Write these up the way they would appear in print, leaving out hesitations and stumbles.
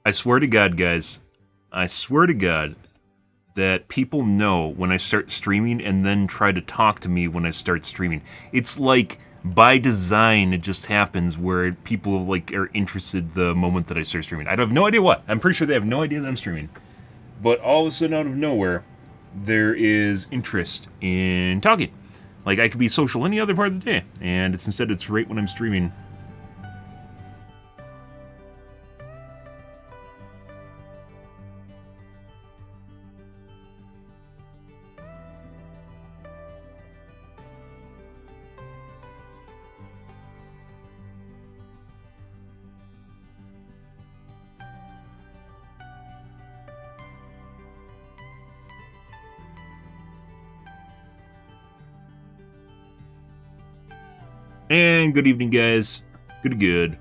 I swear to God, guys, I swear to God that people know when I start streaming and then try to talk to me when I start streaming. It's like by design, it just happens where people like are interested the moment that I start streaming. I have no idea what. I'm pretty sure they have no idea that I'm streaming. But all of a sudden, out of nowhere, there is interest in talking. Like I could be social any other part of the day, and it's right when I'm streaming. And good evening, guys. Good.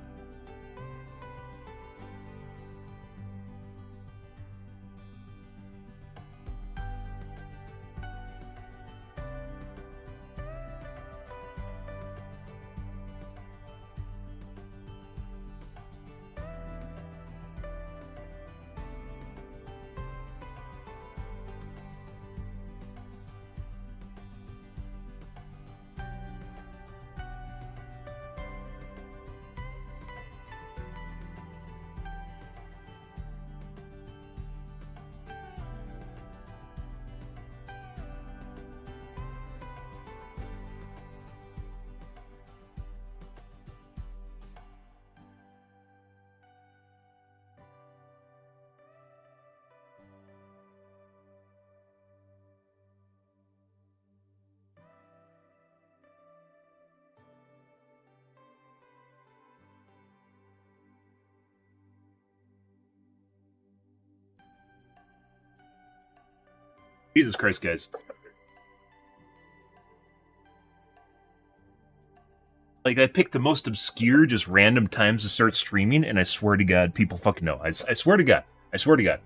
Jesus Christ, guys. Like, I picked the most obscure, just random times to start streaming, and I swear to God, people fucking know. I swear to God. I swear to God.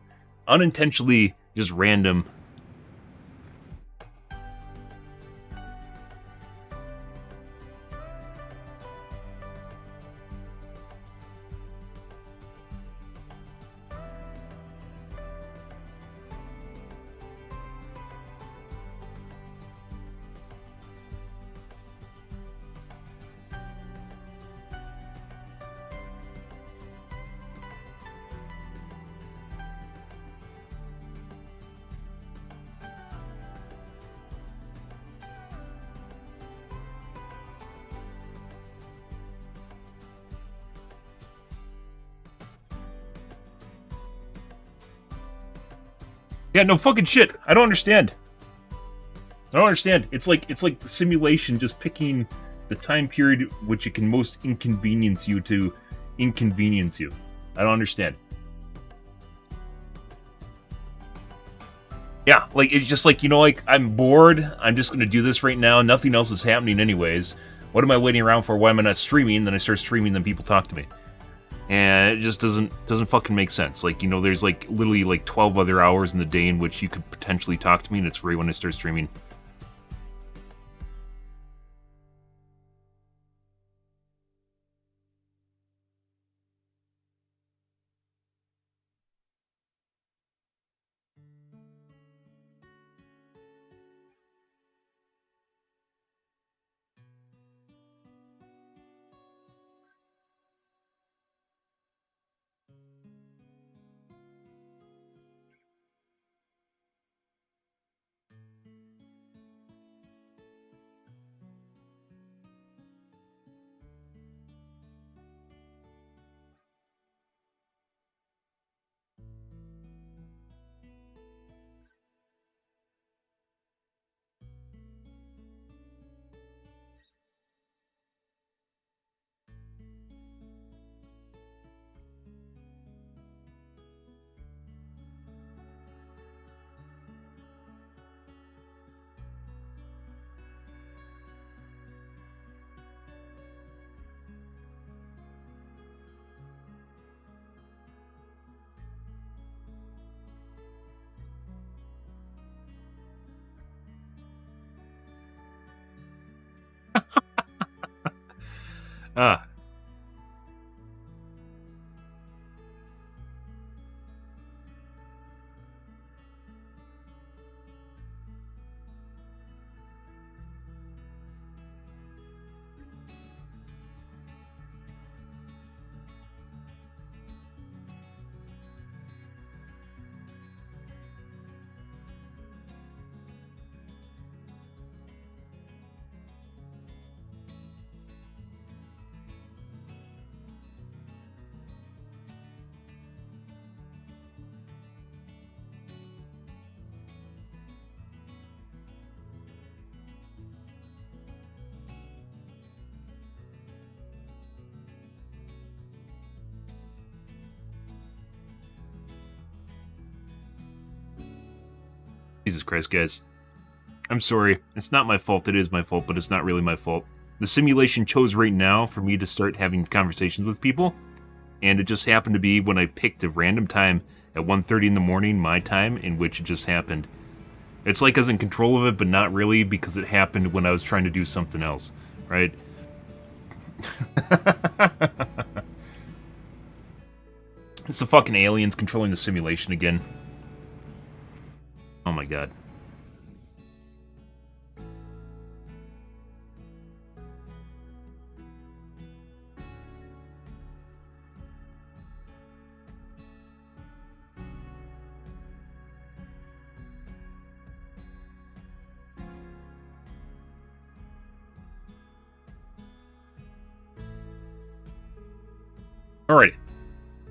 Unintentionally, just random. Yeah, no fucking shit. I don't understand. It's like the simulation just picking the time period which it can most inconvenience you to inconvenience you. I don't understand. Yeah, like it's just like, like I'm bored. I'm just gonna do this right now. Nothing else is happening anyways. What am I waiting around for? Why am I not streaming? Then I start streaming, then people talk to me. And it just doesn't fucking make sense. Like, there's like literally like 12 other hours in the day in which you could potentially talk to me, and it's right when I start streaming. Ah. Jesus Christ, guys. I'm sorry. It's not my fault. It is my fault, but it's not really my fault. The simulation chose right now for me to start having conversations with people, and it just happened to be when I picked a random time at 1:30 in the morning, my time, in which it just happened. It's like I was in control of it, but not really, because it happened when I was trying to do something else, right? It's the fucking aliens controlling the simulation again. Oh my god. Alright.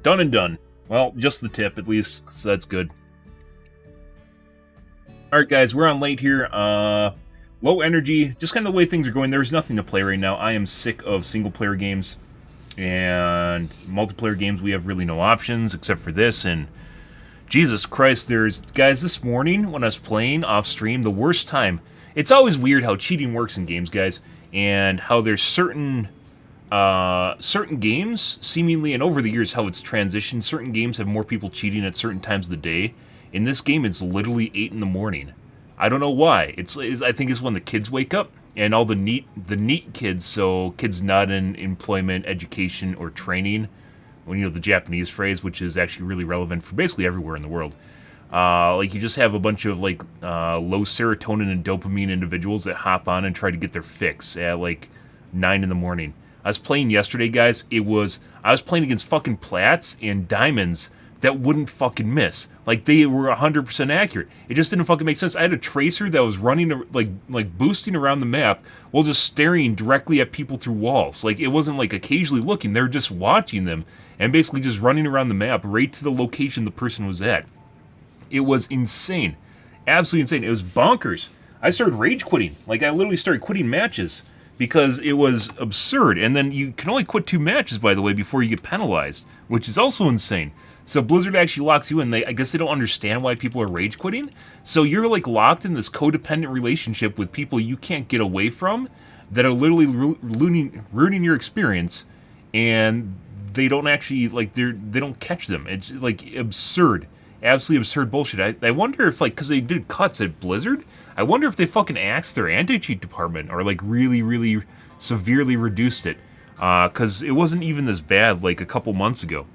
Done and done. Well, just the tip, at least, so that's good. Alright, guys, we're on late here. Low energy, just kind of the way things are going. There's nothing to play right now. I am sick of single-player games. And multiplayer games, we have really no options, except for this, and Jesus Christ, guys, this morning, when I was playing off-stream, the worst time. It's always weird how cheating works in games, guys, and how there's certain games, seemingly, and over the years how it's transitioned, certain games have more people cheating at certain times of the day. In this game, it's literally 8 in the morning. I don't know why. I think it's when the kids wake up, and all the neat kids, so kids not in employment, education, or training, well, you know, the Japanese phrase, which is actually really relevant for basically everywhere in the world. Like, you just have a bunch of, like, low serotonin and dopamine individuals that hop on and try to get their fix at, like, 9 in the morning. I was playing yesterday, guys. I was playing against fucking plats and diamonds that wouldn't fucking miss. Like, they were 100% accurate. It just didn't fucking make sense. I had a tracer that was running, like boosting around the map while just staring directly at people through walls. Like, it wasn't, like, occasionally looking. They were just watching them and basically just running around the map right to the location the person was at. It was insane. Absolutely insane. It was bonkers. I started rage quitting. Like, I literally started quitting matches because it was absurd. And then you can only quit 2 matches, by the way, before you get penalized, which is also insane. So Blizzard actually locks you in. I guess they don't understand why people are rage quitting. So you're, like, locked in this codependent relationship with people you can't get away from that are literally ruining your experience, and they don't actually, like, they don't catch them. It's, like, absurd. Absolutely absurd bullshit. I wonder if, like, because they did cuts at Blizzard, I wonder if they fucking axed their anti-cheat department or, like, really, really severely reduced it. Because it wasn't even this bad, like, a couple months ago.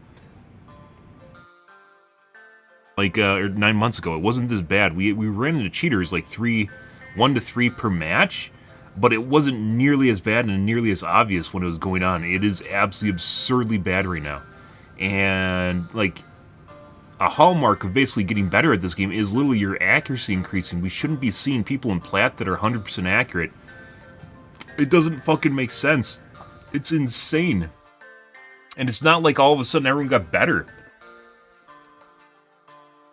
Like, or 9 months ago. It wasn't this bad. We ran into cheaters, like, 1 to 3 per match, but it wasn't nearly as bad and nearly as obvious when it was going on. It is absolutely absurdly bad right now. And, like, a hallmark of basically getting better at this game is literally your accuracy increasing. We shouldn't be seeing people in plat that are 100% accurate. It doesn't fucking make sense. It's insane. And it's not like all of a sudden everyone got better.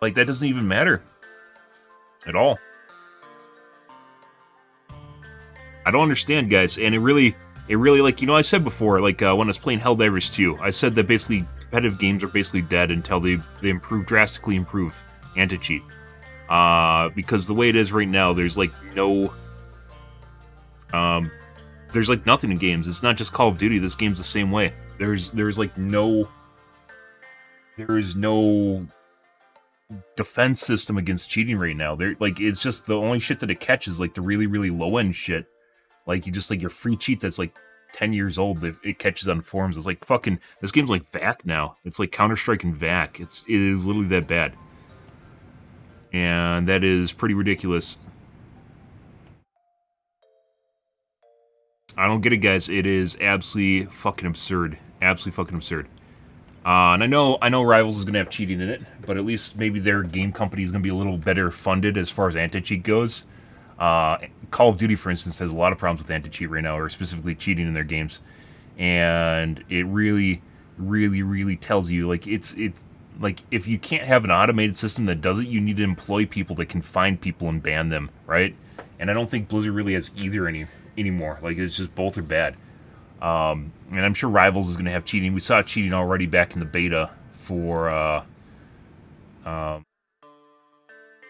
Like, that doesn't even matter. At all. I don't understand, guys. And it really, like, you know, I said before, like, when I was playing Helldivers 2, I said that basically competitive games are basically dead until they drastically improve anti-cheat. Because the way it is right now, there's, like, no... there's, like, nothing in games. It's not just Call of Duty. This game's the same way. There's like, no... There is no defense system against cheating right now. Like, it's just the only shit that it catches, like, the really, really low-end shit. Like, you just, like, your free cheat that's, like, 10 years old, it catches on forums. It's like fucking, this game's like VAC now. It's like Counter-Strike and VAC. It is literally that bad. And that is pretty ridiculous. I don't get it, guys. It is absolutely fucking absurd. Absolutely fucking absurd. And I know Rivals is going to have cheating in it, but at least maybe their game company is going to be a little better funded as far as anti-cheat goes. Call of Duty, for instance, has a lot of problems with anti-cheat right now, or specifically cheating in their games. And it really, really, really tells you, like, it's like, if you can't have an automated system that does it, you need to employ people that can find people and ban them, right? And I don't think Blizzard really has either anymore. Like, it's just both are bad. And I'm sure Rivals is going to have cheating. We saw cheating already back in the beta for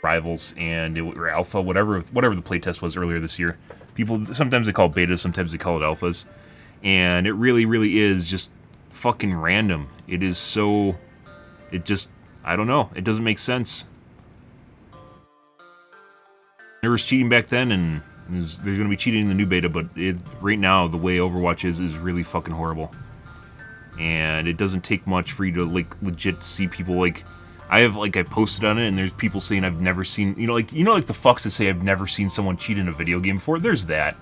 Rivals and or Alpha, whatever the playtest was earlier this year. People sometimes they call it betas, sometimes they call it alphas, and it really is just fucking random. It is so, it just, I don't know, it doesn't make sense. There was cheating back then, and there's going to be cheating in the new beta, but right now the way Overwatch is really fucking horrible. And it doesn't take much for you to like legit see people like. I posted on it, and there's people saying I've never seen, like the fucks that say I've never seen someone cheat in a video game before. There's that,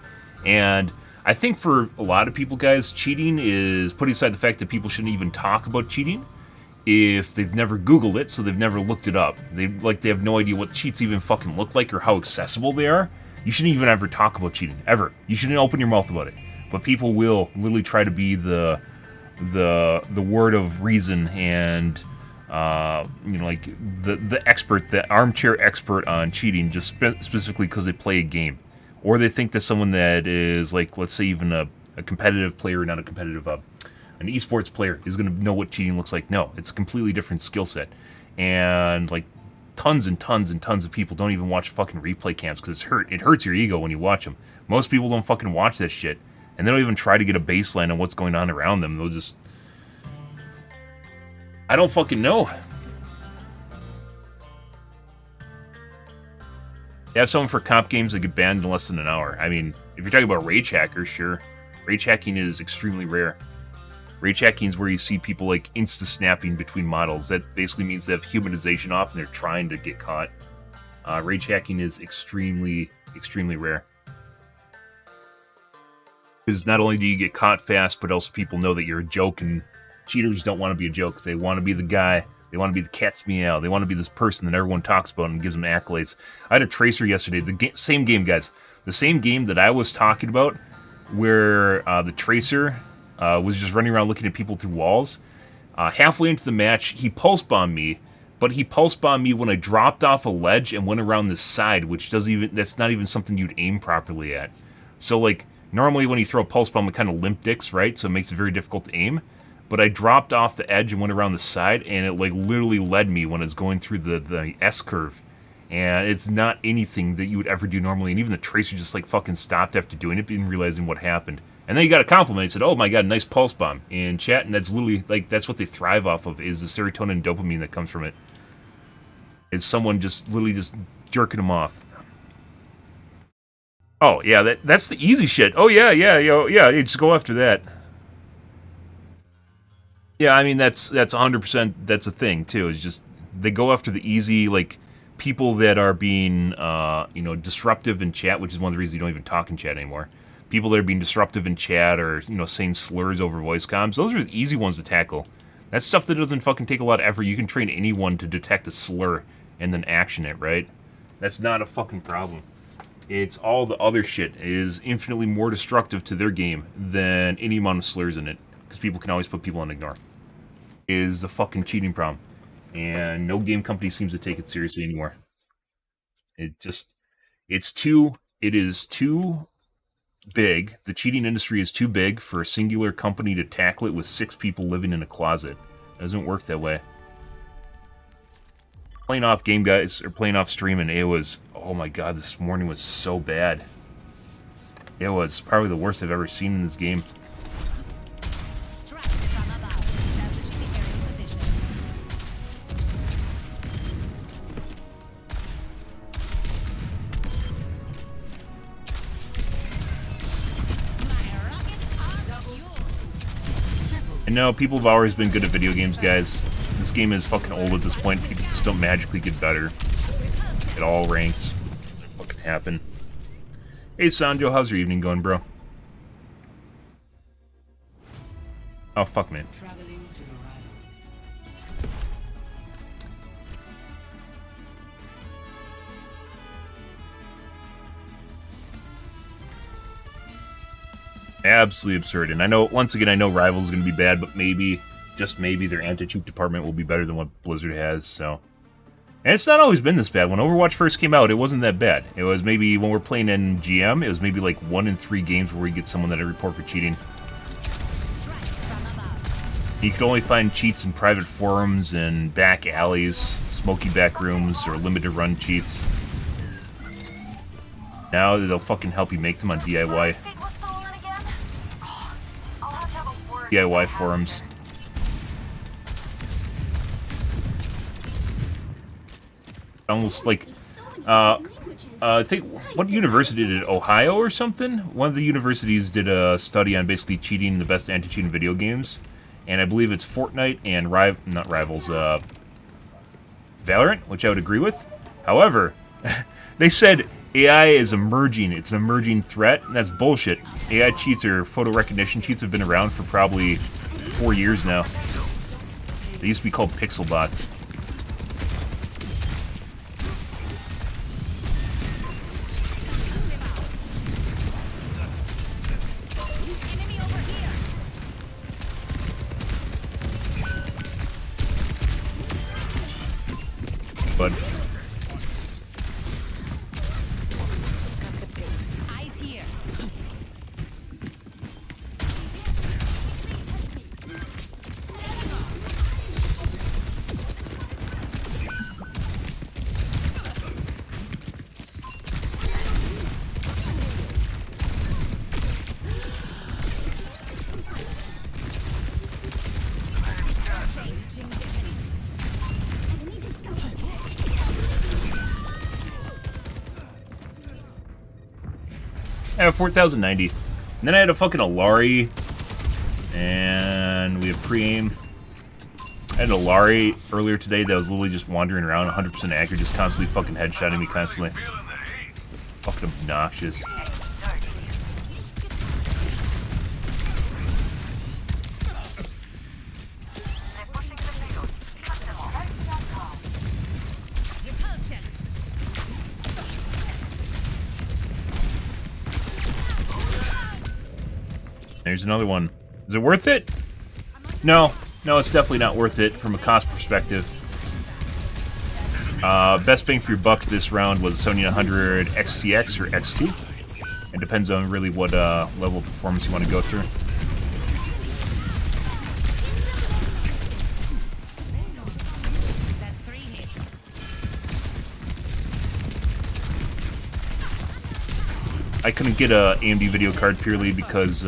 and I think for a lot of people, guys, cheating is, putting aside the fact that people shouldn't even talk about cheating if they've never Googled it, so they've never looked it up. They have no idea what cheats even fucking look like or how accessible they are. You shouldn't even ever talk about cheating, ever. You shouldn't open your mouth about it. But people will literally try to be the word of reason and like the expert, the armchair expert on cheating, just specifically because they play a game, or they think that someone that is like, let's say, even a competitive player, not a competitive, an esports player, is going to know what cheating looks like. No, it's a completely different skill set, and like tons and tons and tons of people don't even watch fucking replay cams because it hurts your ego when you watch them. Most people don't fucking watch that shit, and they don't even try to get a baseline on what's going on around them. They'll just, I don't fucking know. You have someone for comp games that get banned in less than an hour. I mean, if you're talking about rage hackers, sure. Rage hacking is extremely rare. Rage hacking is where you see people like insta-snapping between models. That basically means they have humanization off and they're trying to get caught. Rage hacking is extremely rare. Because not only do you get caught fast, but also people know that you're a joke, and cheaters don't want to be a joke. They want to be the guy. They want to be the cat's meow. They want to be this person that everyone talks about and gives them accolades. I had a Tracer yesterday. Same game, guys. The same game that I was talking about, where the Tracer was just running around looking at people through walls. Halfway into the match, he pulse bombed me, but he pulse bombed me when I dropped off a ledge and went around the side, which that's not even something you'd aim properly at. So like, normally when you throw a pulse bomb, it kind of limp dicks, right? So it makes it very difficult to aim. But I dropped off the edge and went around the side, and it like literally led me when I was going through the S-curve. And it's not anything that you would ever do normally. And even the Tracer just like fucking stopped after doing it, and realizing what happened. And then he got a compliment. He said, "Oh my god, nice pulse bomb," in chat. And that's literally, like, that's what they thrive off of, is the serotonin and dopamine that comes from it. It's someone just literally just jerking them off. Oh yeah, that's the easy shit. Oh yeah, just go after that. Yeah, I mean, that's 100%, that's a thing, too. It's just, they go after the easy, like, people that are being, disruptive in chat, which is one of the reasons you don't even talk in chat anymore. People that are being disruptive in chat, or, saying slurs over voice comms, those are the easy ones to tackle. That's stuff that doesn't fucking take a lot of effort. You can train anyone to detect a slur and then action it, right? That's not a fucking problem. It's all the other shit is infinitely more destructive to their game than any amount of slurs in it. Because people can always put people on ignore. Is the fucking cheating problem. And no game company seems to take it seriously anymore. It is too big. The cheating industry is too big for a singular company to tackle it with 6 people living in a closet. It doesn't work that way. Playing off game, guys, or playing off streaming, it was, oh my god, this morning was so bad. It was probably the worst I've ever seen in this game. I know people have always been good at video games, guys. This game is fucking old at this point. People just don't magically get better. It all ranks. What can happen? Hey, Sanjo, how's your evening going, bro? Oh, fuck, man. Absolutely absurd. And I know, once again, I know Rivals is going to be bad, but maybe, just maybe, their anti-cheat department will be better than what Blizzard has, so. And it's not always been this bad. When Overwatch first came out, it wasn't that bad. It was maybe, when we're playing in GM, it was maybe like 1 in 3 games where we get someone that I report for cheating. You could only find cheats in private forums and back alleys, smoky back rooms or limited run cheats. Now they'll fucking help you make them on DIY. DIY forums. Almost like, I think, what university did it? Ohio or something? One of the universities did a study on basically cheating, the best anti-cheat in video games. And I believe it's Fortnite and not Rivals, Valorant, which I would agree with. However, they said AI is emerging. It's an emerging threat, and that's bullshit. AI cheats or photo recognition cheats have been around for probably 4 years now. They used to be called pixel bots. But eyes here. I have 4,090. And then I had a fucking Alari. And we have pre-aim. I had an Alari earlier today that was literally just wandering around 100% accurate, just constantly fucking headshotting me constantly. Fucking obnoxious. There's another one. Is it worth it? No. No, it's definitely not worth it from a cost perspective. Best bang for your buck this round was 7900 XTX or XT. It depends on really what level of performance you want to go through. That's 3 hits. I couldn't get a AMD video card purely because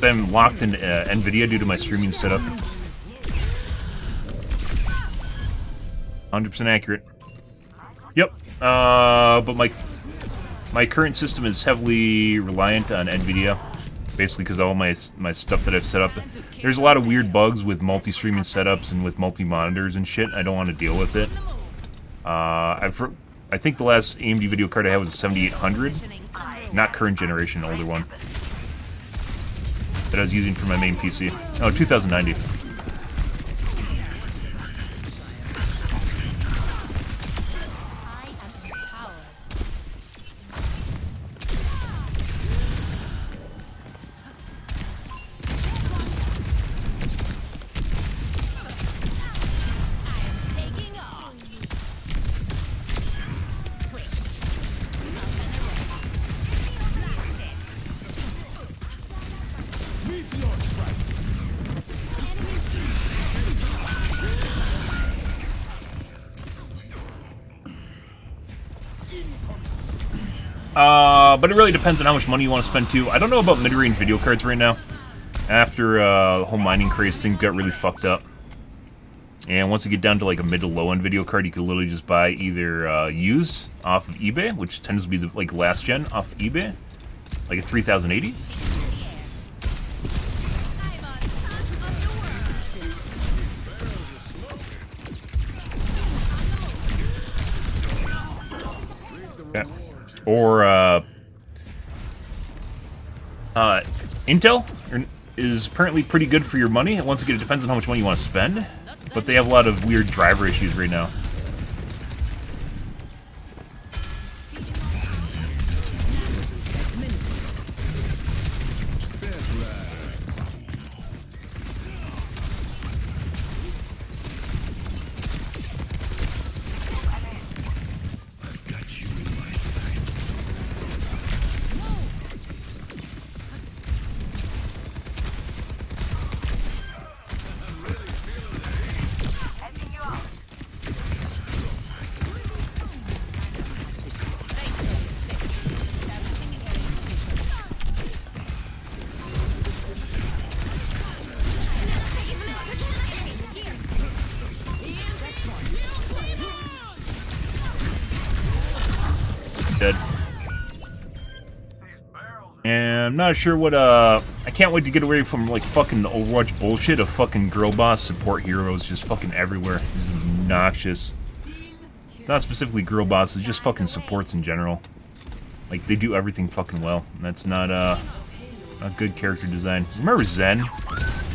I'm locked in NVIDIA due to my streaming setup. 100% accurate. Yep. But my current system is heavily reliant on NVIDIA, basically because all my stuff that I've set up. There's a lot of weird bugs with multi-streaming setups and with multi-monitors and shit. I don't want to deal with it. I think the last AMD video card I had was a 7800, not current generation, older one, that I was using for my main PC. Oh, 2090. But it really depends on how much money you want to spend too. I don't know about mid-range video cards right now. After the whole mining craze thing got really fucked up. And once you get down to like a mid to low-end video card, you can literally just buy either used off of eBay, which tends to be the like last gen off of eBay, like a 3080. Yeah. Or Intel is apparently pretty good for your money. Once again, it depends on how much money you want to spend, but they have a lot of weird driver issues right now. Dead. And I'm not sure what, I can't wait to get away from, like, fucking Overwatch bullshit of fucking girl boss support heroes just fucking everywhere. This is obnoxious. It's not specifically girl bosses, just fucking supports in general. Like, they do everything fucking well. And that's not, a good character design. Remember Zen?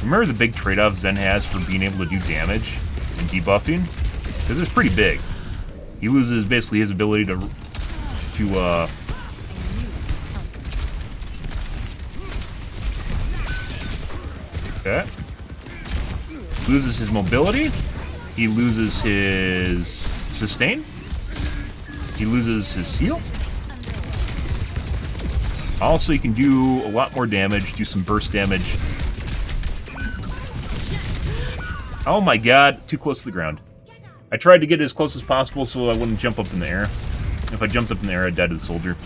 Remember the big trade-off Zen has for being able to do damage and debuffing? Because it's pretty big. He loses, basically, his ability to okay. Loses his mobility. He loses his sustain. He loses his heal. Also, he can do a lot more damage, do some burst damage. Oh my god, too close to the ground. I tried to get as close as possible so I wouldn't jump up in the air. If I jumped up in the air, I'd die to the soldier.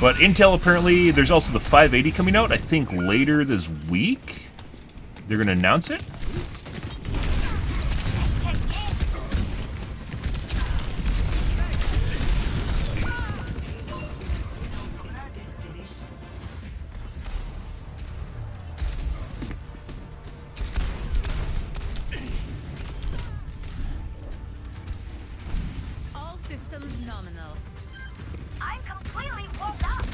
But Intel, apparently, there's also the 580 coming out, I think later this week. They're going to announce it. All systems nominal. I'm completely woke up.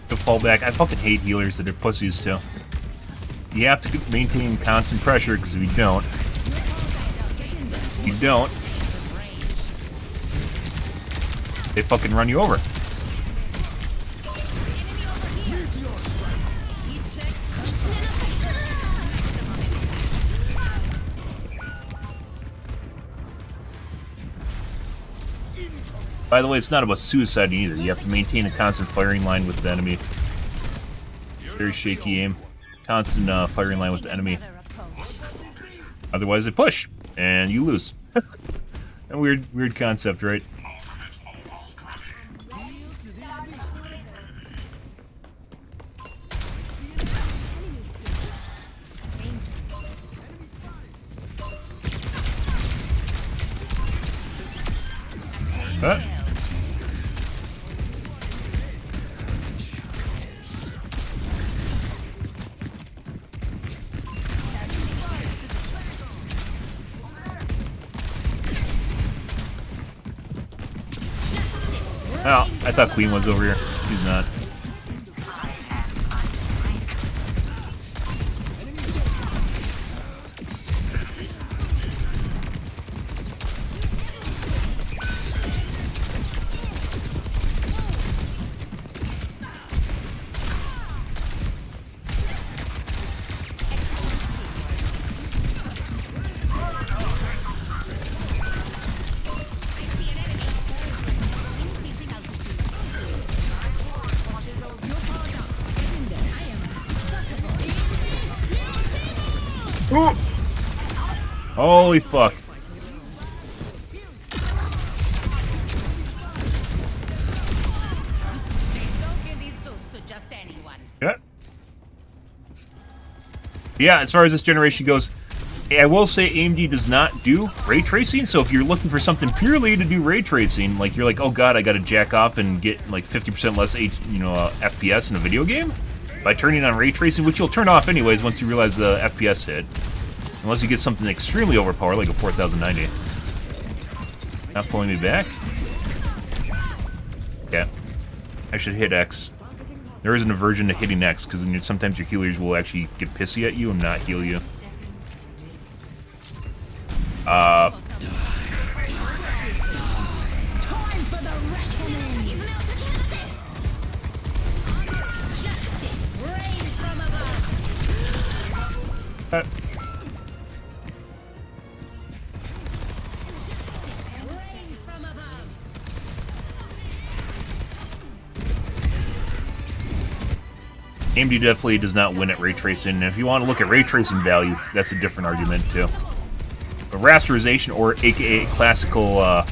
To fall back. I fucking hate healers that are pussies too. You have to maintain constant pressure, because if you don't, they fucking run you over. By the way, it's not about suicide either. You have to maintain a constant firing line with the enemy. Very shaky aim. Constant firing line with the enemy. Otherwise, they push, and you lose. A weird concept, right? Oh, I thought Queen was over here. She's not. Holy fuck. Yeah. Yeah, as far as this generation goes, I will say AMD does not do ray tracing, so if you're looking for something purely to do ray tracing, like you're like, oh god, I gotta jack off and get like 50% less FPS in a video game, by turning on ray tracing, which you'll turn off anyways once you realize the FPS hit. Unless you get something extremely overpowered, like a 4090. Not pulling me back? Yeah. I should hit X. There is an aversion to hitting X, because sometimes your healers will actually get pissy at you and not heal you. AMD definitely does not win at ray tracing, and if you want to look at ray tracing value, that's a different argument too. But rasterization, or aka classical, I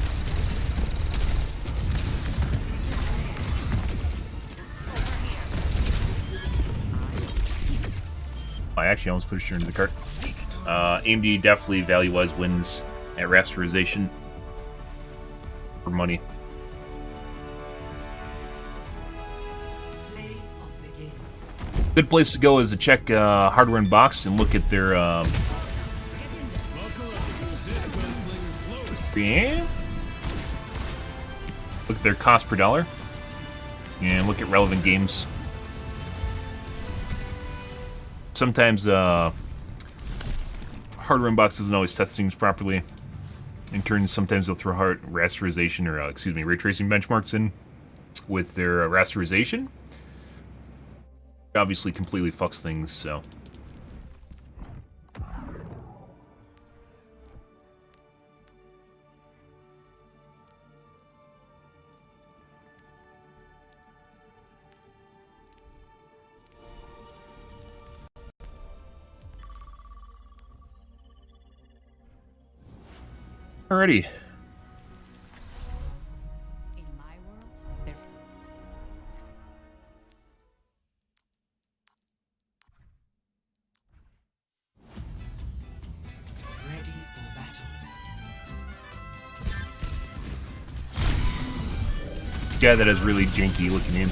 actually almost pushed her into the cart. AMD definitely value-wise wins at rasterization for money. Good place to go is to check Hardware Unboxed and look at their look at their cost per dollar and look at relevant games. Sometimes Hardware Unboxed doesn't always test things properly. In turn, sometimes they'll throw rasterization or ray tracing benchmarks in with their rasterization. Obviously completely fucks things, so. Alrighty. In my world, there Ready for battle. Guy that has really janky looking in.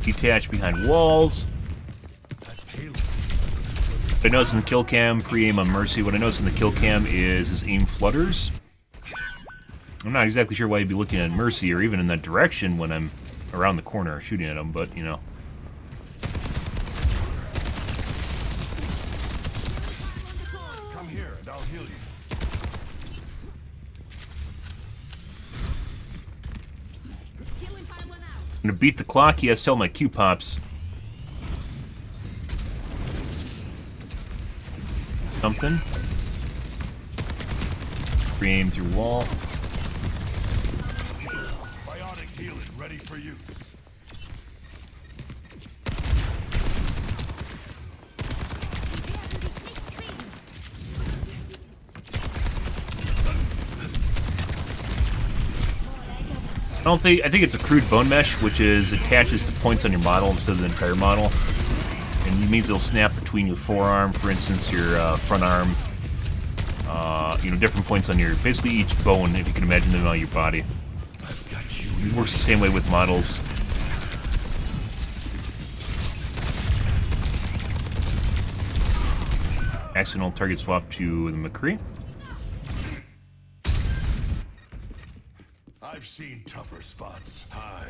Detach behind walls. What I noticed in the kill cam, pre-aim on Mercy, what I noticed in the kill cam is his aim flutters. I'm not exactly sure why he'd be looking at Mercy or even in that direction when I'm around the corner shooting at him, but, you know. Come here and I'll heal you. I'm gonna beat the clock, he has to tell my Q pops. Something. Pre-aim through wall. Biotic healing ready for use. I think it's a crude bone mesh, which is attaches to points on your model instead of the entire model. And it means it'll snap between your forearm, for instance, your front arm. You know, different points on your, basically each bone, if you can imagine them on your body. I've got you. It works the same way with models. Accidental target swap to the McCree. I've seen tougher spots. Hi.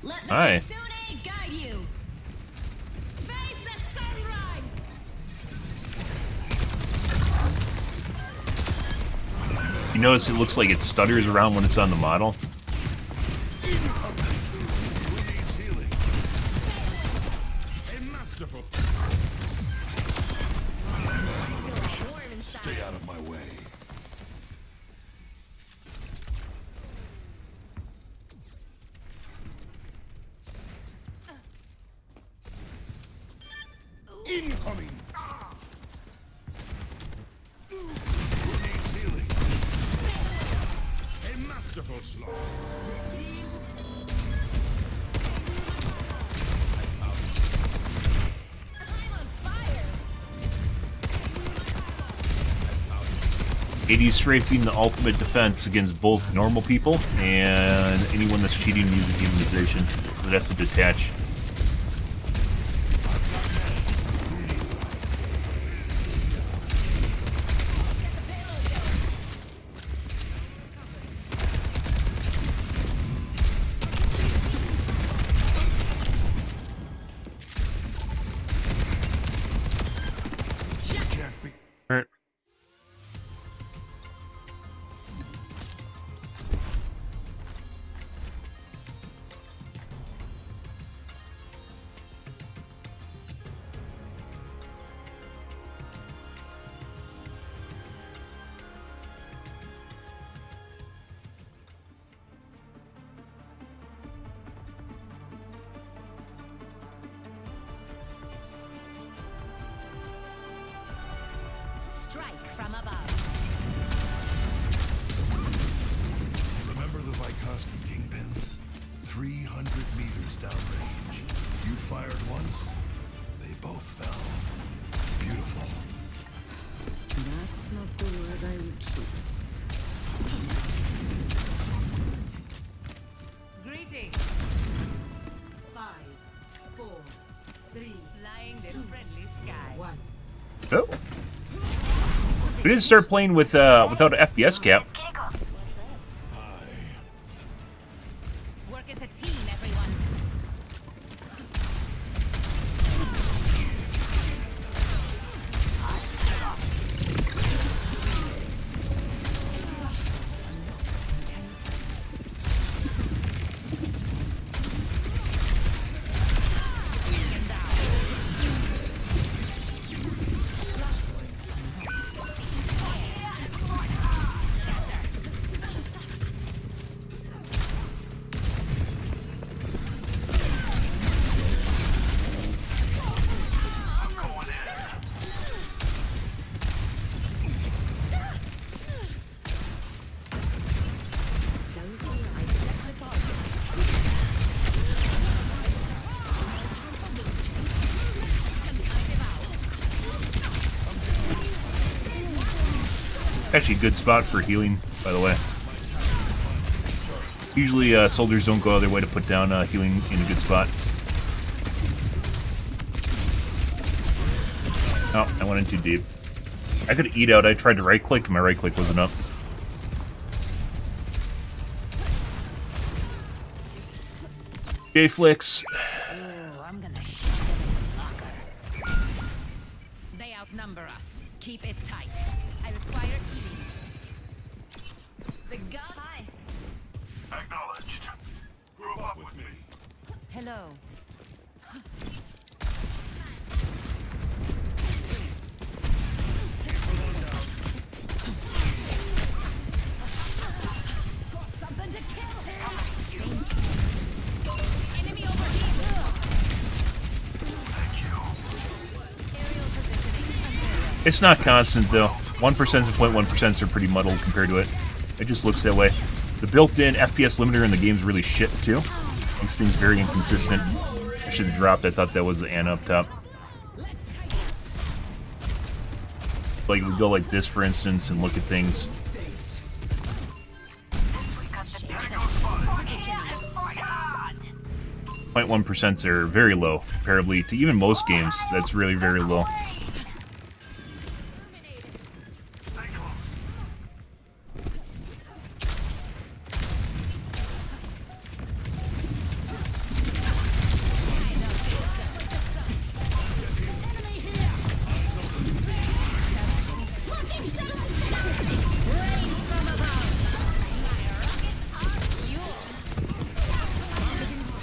Let the Hi. Kitsune guide you. Face the sunrise. You notice it looks like it stutters around when it's on the model. Who needs healing? A masterful. Warm inside. Stay out of my way. Incoming! Who needs healing? A masterful slaughter. I'm on fire. 80 strafe being the ultimate defense against both normal people and anyone that's cheating using humanization. So that's a detach. Can't be. Alright. strike from above. Remember the Vykovsky kingpins? 300 meters downrange. You fired once, they both fell. Beautiful. That's not the word I would choose. Greetings. 5, 4, 3, Flying the friendly skies. 1. Oh. We didn't start playing with without an FPS cap. Work as a team, everyone. Actually, a good spot for healing, by the way. Usually, soldiers don't go out of their way to put down healing in a good spot. Oh, I went in too deep. I could eat out. I tried to right-click, and my right-click wasn't up. J-Flicks. Oh, I'm gonna shut them in the locker. They outnumber us. Keep it tight. I require healing. The gun. Hi. Acknowledged. Group up with me. Hello. Something to kill him. Enemy over here. Aerial positioning. It's not constant, though. 1% and 0.1% are pretty muddled compared to it. It just looks that way. The built-in FPS limiter in the game's really shit, too. Makes things very inconsistent. I should have dropped. I thought that was the Ana up top. Like, we go like this, for instance, and look at things. 0.1% are very low, comparably to even most games. That's really very low.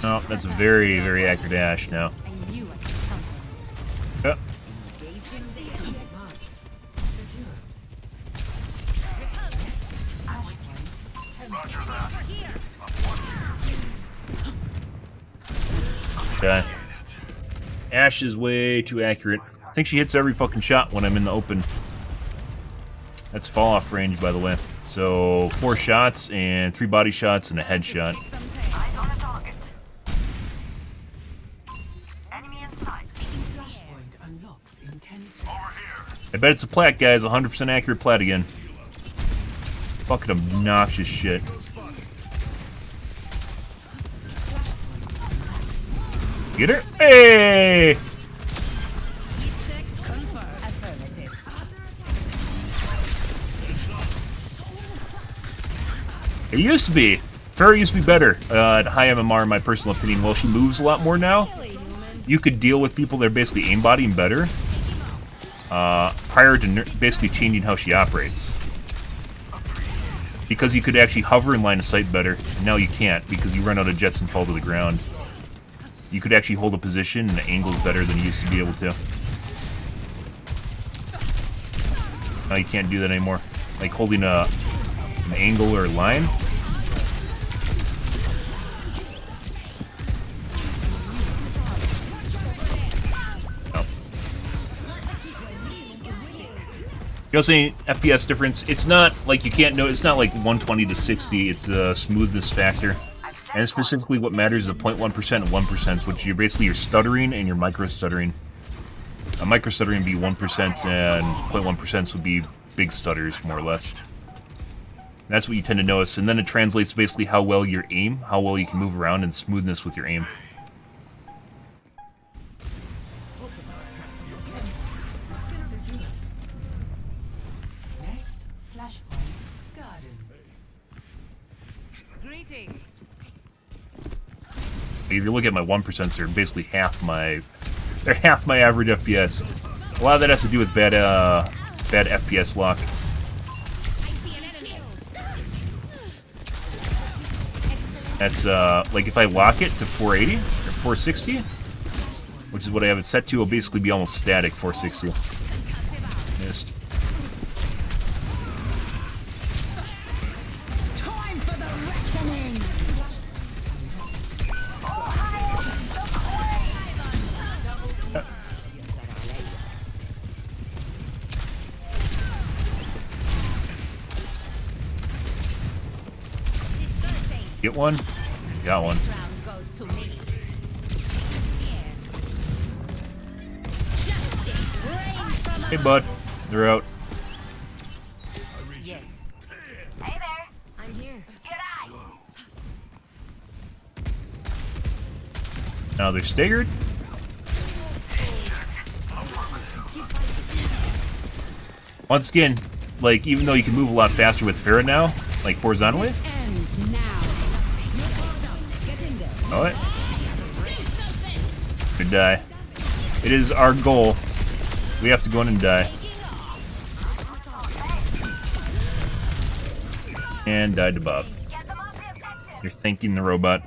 Oh, that's a very, very accurate dash now. I knew I could count on Yep. Engaging the enemy. Mark. Secure. Okay. Ash is way too accurate. I think she hits every fucking shot when I'm in the open. That's fall off range, by the way. So 4 shots and 3 body shots and a headshot. some time. Eyes on a target. Enemy in sight. Flashpoint unlocks in 10 seconds. I bet it's a plat, guys. 100% accurate plat again. Fucking obnoxious shit. Get her? Hey! Check, confirm. Affirmative. It used to be. Farrah used to be better at high MMR, in my personal opinion. Well, she moves a lot more now. You could deal with people that are basically aimbodying better prior to basically changing how she operates. Because you could actually hover in line of sight better. Now you can't because you run out of jets and fall to the ground. You could actually hold a position and the angle's better than you used to be able to. Now you can't do that anymore. Like holding an angle or a line. You'll see FPS difference. It's not like you can't know. It's not like 120 to 60. It's a smoothness factor, and specifically what matters is the 0.1% and 1%, which you're basically your stuttering and your micro stuttering. A micro stuttering would be 1%, and 0.1% would be big stutters, more or less. And that's what you tend to notice, and then it translates basically how well your aim, how well you can move around, and smoothness with your aim. Next, flashpoint garden. Greetings. If you look at my 1%, they're basically half my average FPS. A lot of that has to do with bad FPS lock. I see an enemy. That's like if I lock it to 480 or 460, which is what I have it set to, it'll basically be almost static 460. Missed. Time for the reckoning. Get one? Got one. This round goes to me. Justice reigns from Hey, bud. They're out. Yes. Hey there. I'm here. Good eye. Now they're staggered. Once again, like, even though you can move a lot faster with Farah now, like horizontally. Ends now. Alright. Good die. It is our goal. We have to go in and die. And died to Bob. Get them off the objective. You're thanking the robot.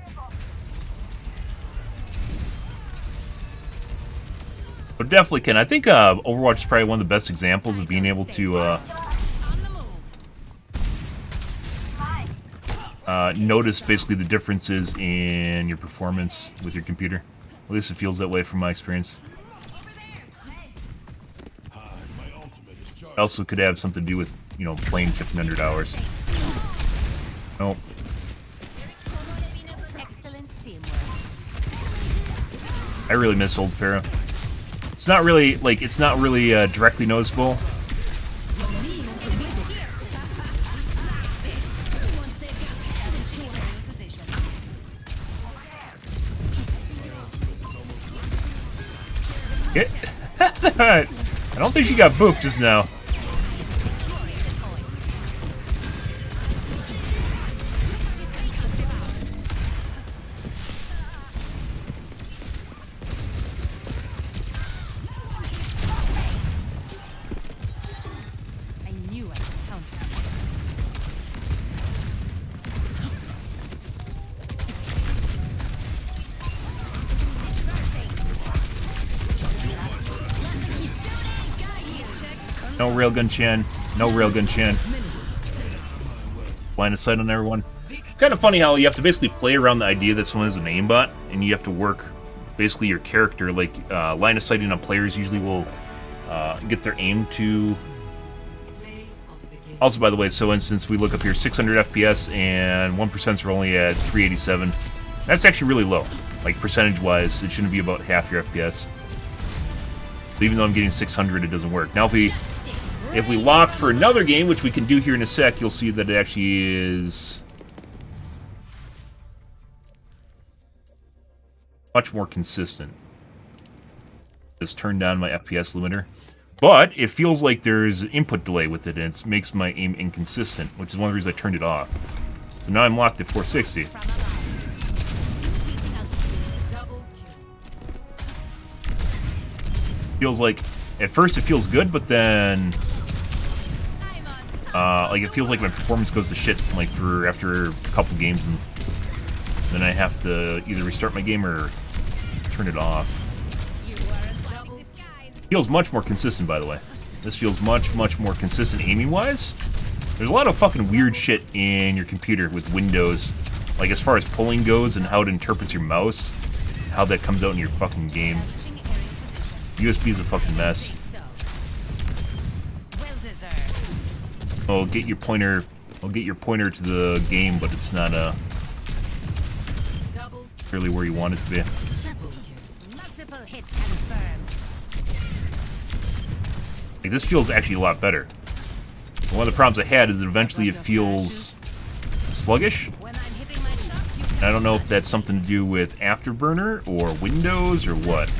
But definitely can. I think Overwatch is probably one of the best examples of being able to On the move. notice basically the differences in your performance with your computer. At least it feels that way from my experience. It also could have something to do with, you know, playing 1,500 hours. Nope. Excellent teamwork. I really miss old Pharaoh. It's not really, like, it's not really directly noticeable. Get I don't think she got booped just now. I knew I could count on No railgun Chen. No railgun Chen. Line of sight on everyone. Kind of funny how you have to basically play around the idea that someone is an aimbot, and you have to work basically your character. Like line of sighting on players usually will get their aim to. Also, by the way, so instance we look up here, 600 FPS and 1% are only at 387. That's actually really low. Like percentage-wise, it shouldn't be about half your FPS. So even though I'm getting 600, it doesn't work. Now, if we lock for another game, which we can do here in a sec, you'll see that it actually is much more consistent. Just turn down my FPS limiter. But it feels like there's input delay with it, and it makes my aim inconsistent, which is one of the reasons I turned it off. So now I'm locked at 460. Feels like, at first it feels good, but then like it feels like my performance goes to shit like for after a couple games, and then I have to either restart my game or turn it off. Feels much more consistent, by the way. This feels much more consistent aiming wise. There's a lot of fucking weird shit in your computer with Windows, like as far as pulling goes and how it interprets your mouse, how that comes out in your fucking game. USB is a fucking mess. Well deserve. I'll get your pointer. I'll get your pointer to the game, but it's not really where you want it to be. Multiple hits confirmed. Like, this feels actually a lot better. One of the problems I had is that eventually it feels sluggish. When I'm hitting my shots, you And I don't know if that's something to do with Afterburner or Windows or what.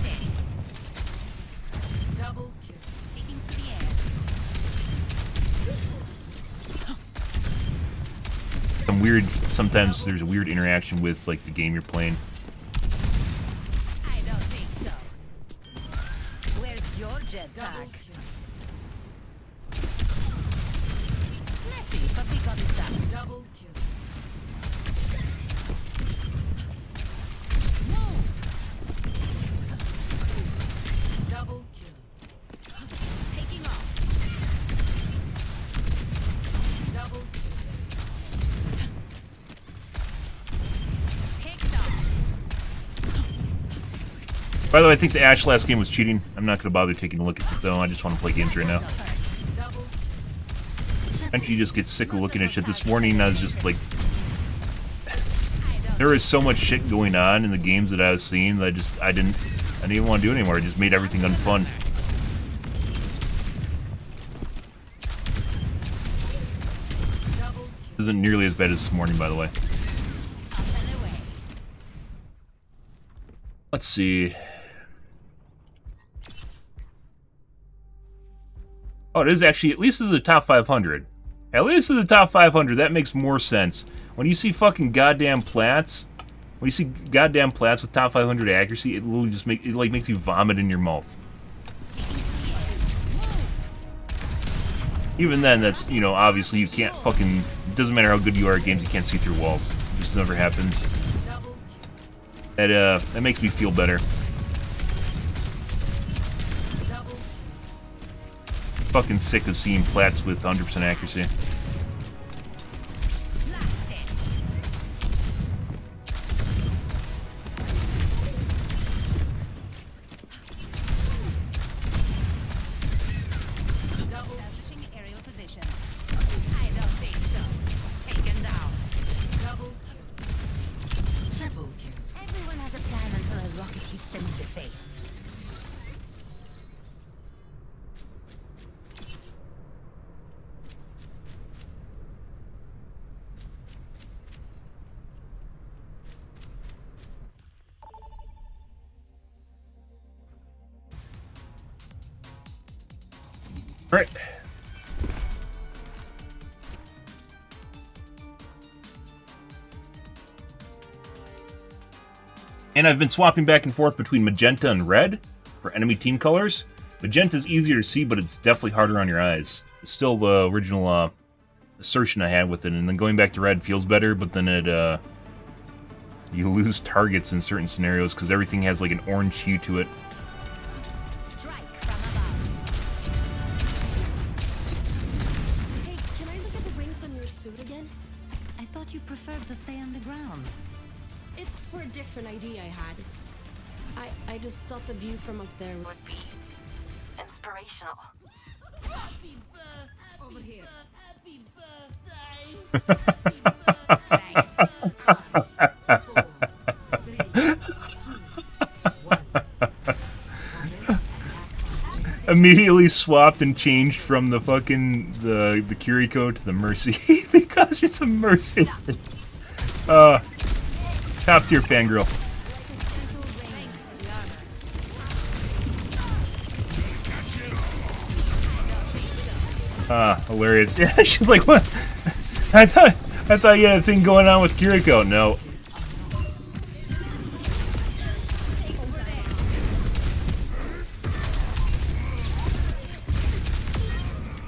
taking to the air. Sometimes there's a weird interaction with like the game you're playing. I don't think so. Where's your jetpack? Messy, but we got it done. Double kill. Double kill. Taking off. Double kill. Picked off. By the way, I think the Ash last game was cheating. I'm not going to bother taking a look at it though. I just want to play games right now. Double. Eventually you just get sick of looking at shit. This morning I was just like, I don't. there was so much shit going on in the games that I was seeing that I didn't even want to do it anymore. It just made everything unfun. This isn't nearly as bad as this morning, by the way. Up and away. Let's see. Oh, it is actually, at least this is a top 500. At least it's a top 500. That makes more sense. When you see fucking goddamn plats, when you see goddamn plats with top 500 accuracy, it literally just makes you vomit in your mouth. Even then, that's, you know, obviously you can't fucking, it doesn't matter how good you are at games, you can't see through walls. It just never happens. That makes me feel better. Fucking sick of seeing plats with 100% accuracy. Establishing aerial position. I don't think so. Taken down. Double kill. Triple kill. Everyone has a plan until a rocket hits them in the face. All right. And I've been swapping back and forth between magenta and red for enemy team colors. Magenta's easier to see, but it's definitely harder on your eyes. It's still the original assertion I had with it, and then going back to red feels better, but then it you lose targets in certain scenarios because everything has like an orange hue to it. Strike from above. Hey, can I look at the rings on your suit again? I thought you preferred to stay on the ground. It's for a different idea I had. I just thought the view from up there would be Inspirational. over here. Thanks. Immediately swapped and changed from the fucking the Kiriko to the Mercy because it's a Mercy. Top tier fangirl. Hilarious. Yeah, she's like, what? I thought you had a thing going on with Kiriko. No.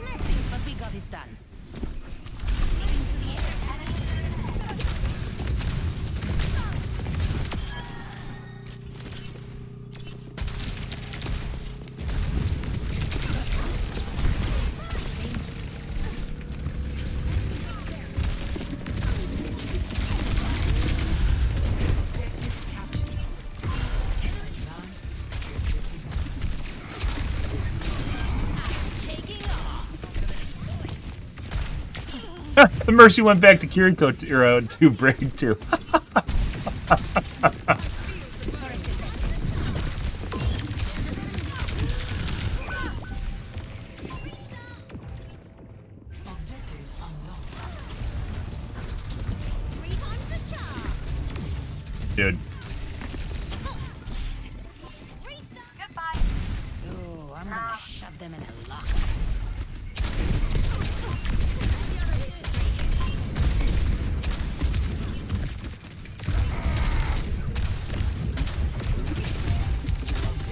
Messy, but we got it done. The Mercy went back to Kiriko to Braid too. Dude. Goodbye. Oh, I'm gonna shove them in a locker.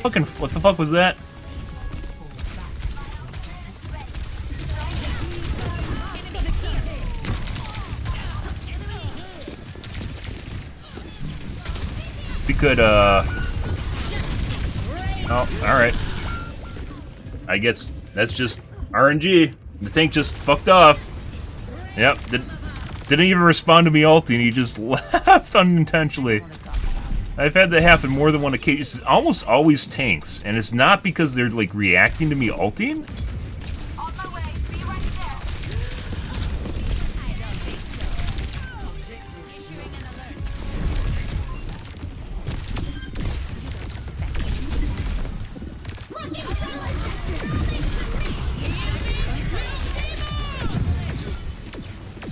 Fucking, what the fuck was that? We could, oh, alright. I guess that's just RNG. The tank just fucked off. Yep, didn't even respond to me ulting, he just left unintentionally. I've had that happen more than one occasion. It's almost always tanks, and it's not because they're, like, reacting to me ulting. On my way. Be right there. I don't think so. Issuing an alert.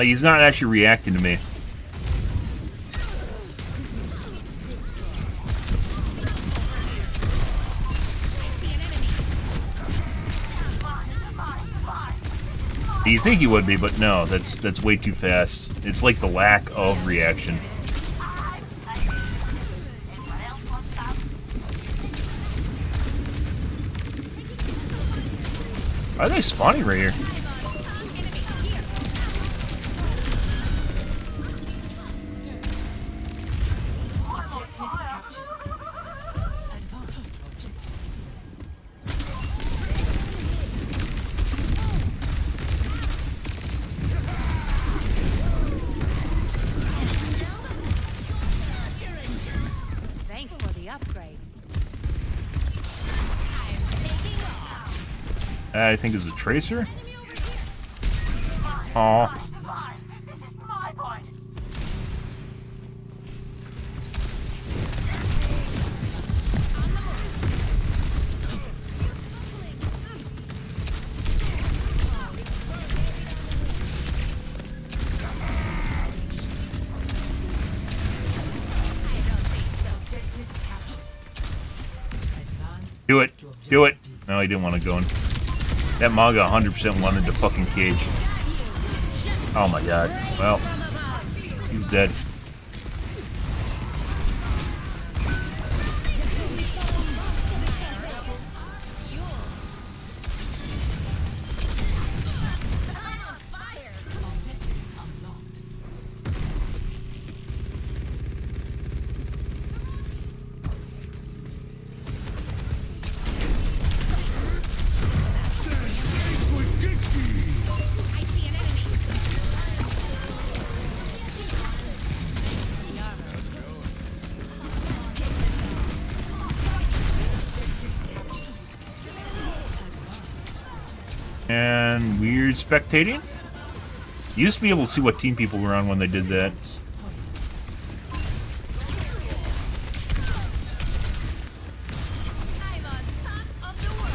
Like, he's not actually reacting to me. You think he would be, but no, that's way too fast. It's like the lack of reaction. Why are they spawning right here? Thanks for the upgrade. I'm taking off. I think it's a tracer. Aw. This is my point. Do it. Do it. No, he didn't want to go in. That Maga 100% wanted to fucking cage. Oh my god. Well, he's dead. I see an enemy. And weird spectating. You used to be able to see what team people were on when they did that. I'm on top of the world.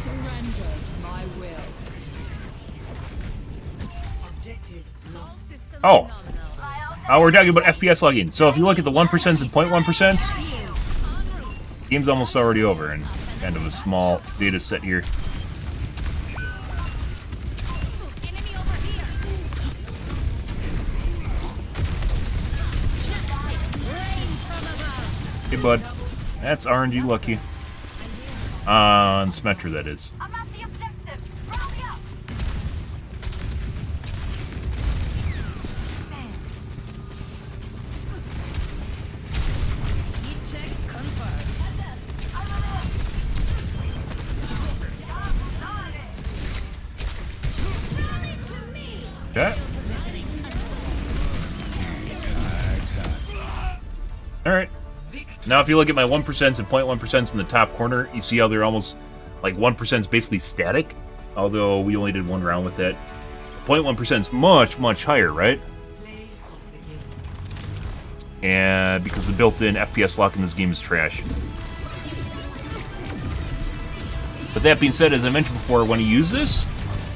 Surrender to my will. Objective lost. System Oh. phenomenal. We're talking about FPS logging. So if you look at the 1% and 0.1%, game's almost already over, and kind of a small data set here. Enemy over here. Rain from above. Hey, bud. That's RNG lucky. On Symmetra, that is. I'm at the objective. Rally up. Heat check confirmed. Alright. Now if you look at my 1% and 0.1% in the top corner, you see how they're almost, like 1% is basically static, although we only did one round with that. 0.1% is much, much higher, right? And because the built-in FPS lock in this game is trash. But that being said, as I mentioned before, when you use this,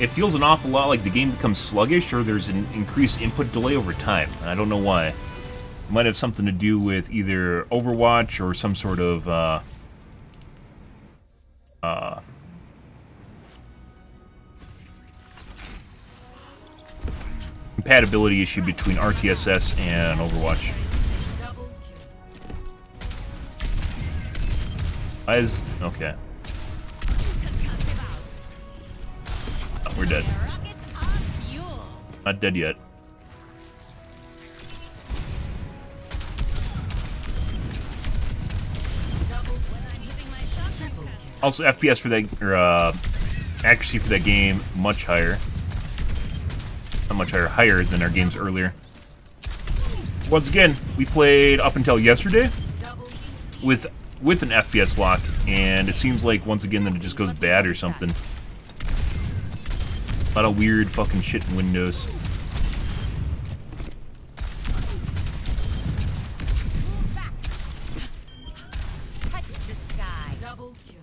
it feels an awful lot like the game becomes sluggish or there's an increased input delay over time. I don't know why. It might have something to do with either Overwatch or some sort of compatibility issue between RTSS and Overwatch. Okay. Oh, we're dead. Not dead yet. Also, FPS for that, or accuracy for that game, much higher. Not much higher, higher than our games earlier. Once again, we played up until yesterday with an FPS lock, and it seems like once again that it just goes bad or something. A lot of weird fucking shit in Windows. Touch the sky. Double kill.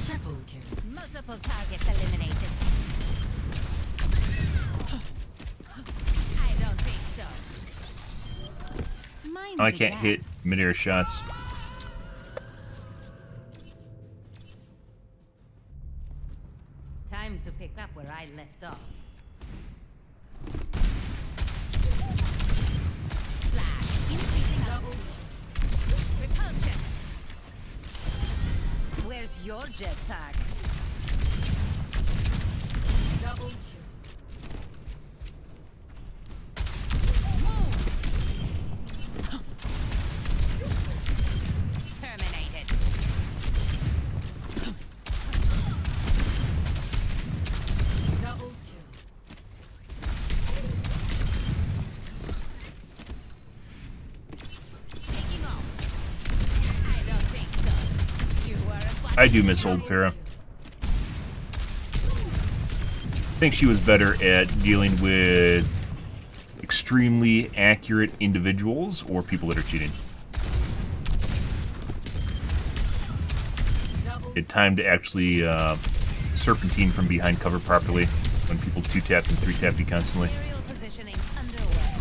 Triple kill. Multiple targets eliminated. I don't think so. Mind I the can't gap. hit mid-air shots. Time to pick up where I left off. Splash. Increasing double. Repulsion. Where's your jetpack? Double kill. Terminated. Double kill. Taking off. I don't think so. You are a I do miss old Farah. I think she was better at dealing with extremely accurate individuals or people that are cheating. It's time to actually serpentine from behind cover properly when people 2-tap and 3-tap you constantly. Aerial positioning underway.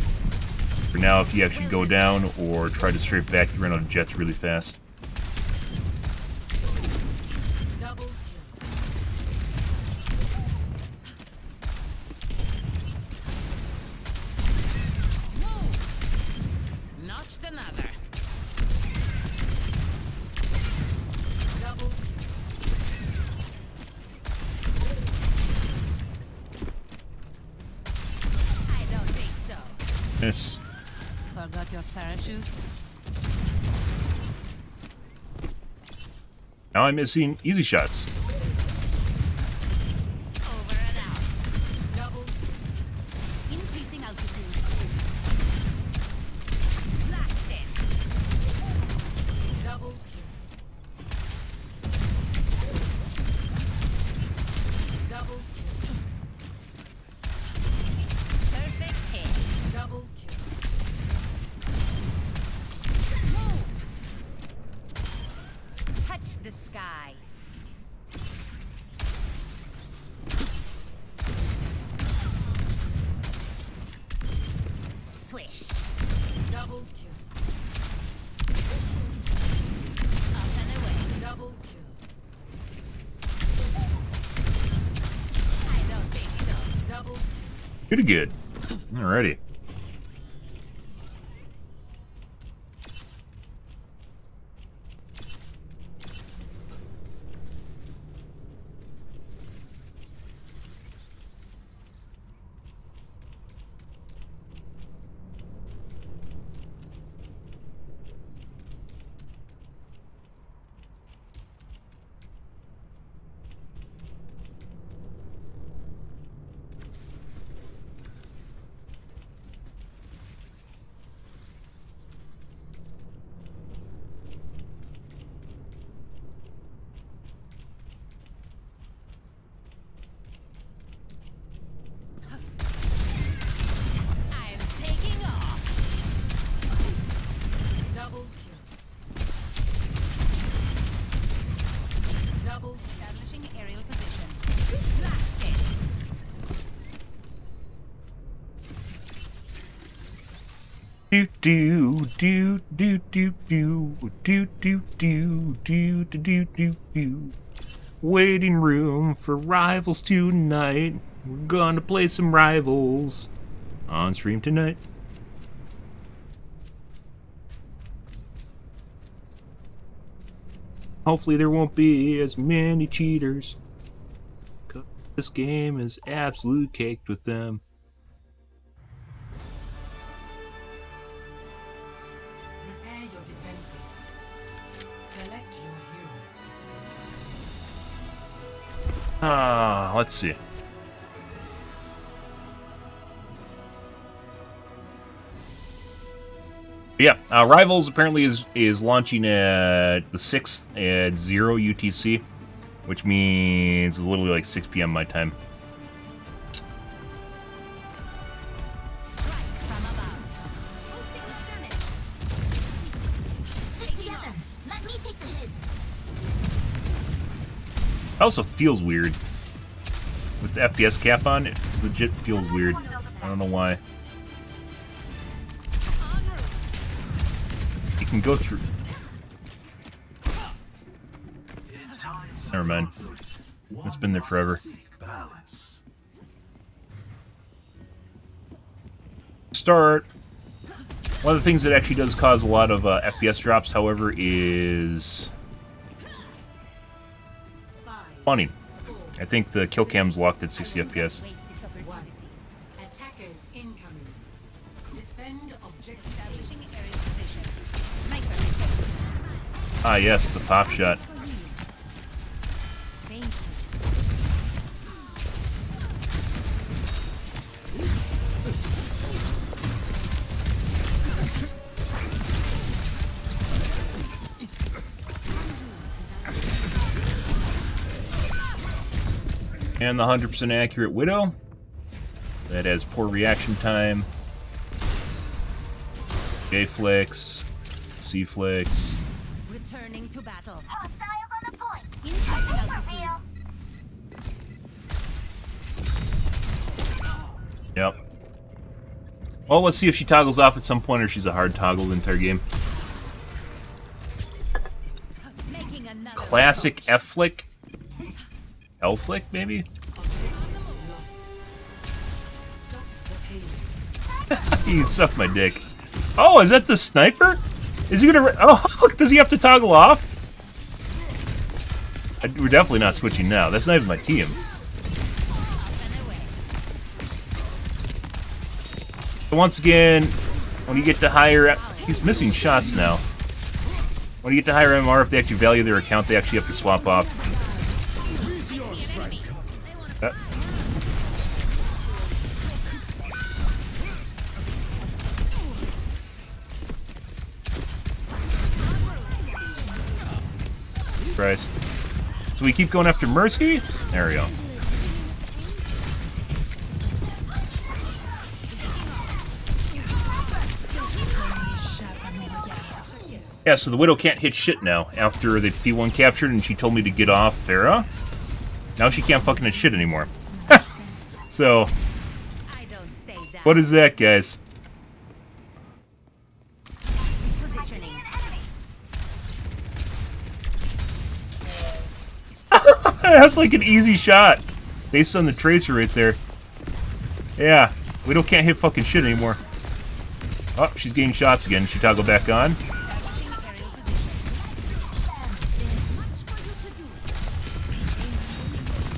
For now, if you actually go down or try to straight back, you run out of jets really fast. Double kill. Move. Notched another. Double. I don't think so. Yes. Forgot your parachute? Now I'm missing easy shots. Over and out. Double. Increasing altitude. Blasted. Double kill. Double kill. Perfect hit. Double kill. Move. Touch the sky. Swish. Double kill. Up and away. Double kill. I don't think so. Double kill. Pretty good. Alrighty. Do do do do do do do do do do do do do. Waiting room for rivals tonight. We're gonna play some rivals on stream tonight. Hopefully there won't be as many cheaters. 'Cause this game is absolute caked with them. Prepare your defenses. Select your hero. Let's see. Yeah, Rivals apparently is launching at the 6th at 0 UTC, which means it's literally like 6 p.m. my time. Strike from above. Stick together. Let me take the hit. It also feels weird. With the FPS cap on, it legit feels weird. I don't know why. You can go through. Never mind. It's been there forever. Balance. Start. One of the things that actually does cause a lot of FPS drops, however, is spawning. I think the kill cam's locked at 60 FPS. Waste this opportunity. Attackers incoming. Defend objective. Establishing aerial position. Sniper detected. Ah, yes, the pop shot. Thank you. And the 100% accurate Widow. That has poor reaction time. J flicks. C flicks. Returning to battle. Hostiles on the point. Increasing altitude. Real. Yep. Well, let's see if she toggles off at some point or she's a hard toggle the entire game. Making another Classic F flick. L flick, maybe? Objective lost. Stop the pain. You can suck my dick. Oh, is that the sniper? Is he gonna? Oh, does he have to toggle off? We're definitely not switching now. That's not even my team. So once again, when you get to higher, he's missing shots now. When you get to higher MR, if they actually value their account, they actually have to swap off. Christ. So we keep going after Mercy? There we go. Yeah, so the Widow can't hit shit now after the P1 captured and she told me to get off Farah. Now she can't fucking hit shit anymore. So, I don't stay down. what is that, guys? Positioning. That's like an easy shot. Based on the tracer right there. Yeah, Widow can't hit fucking shit anymore. Oh, she's getting shots again. She toggle back on. Establishing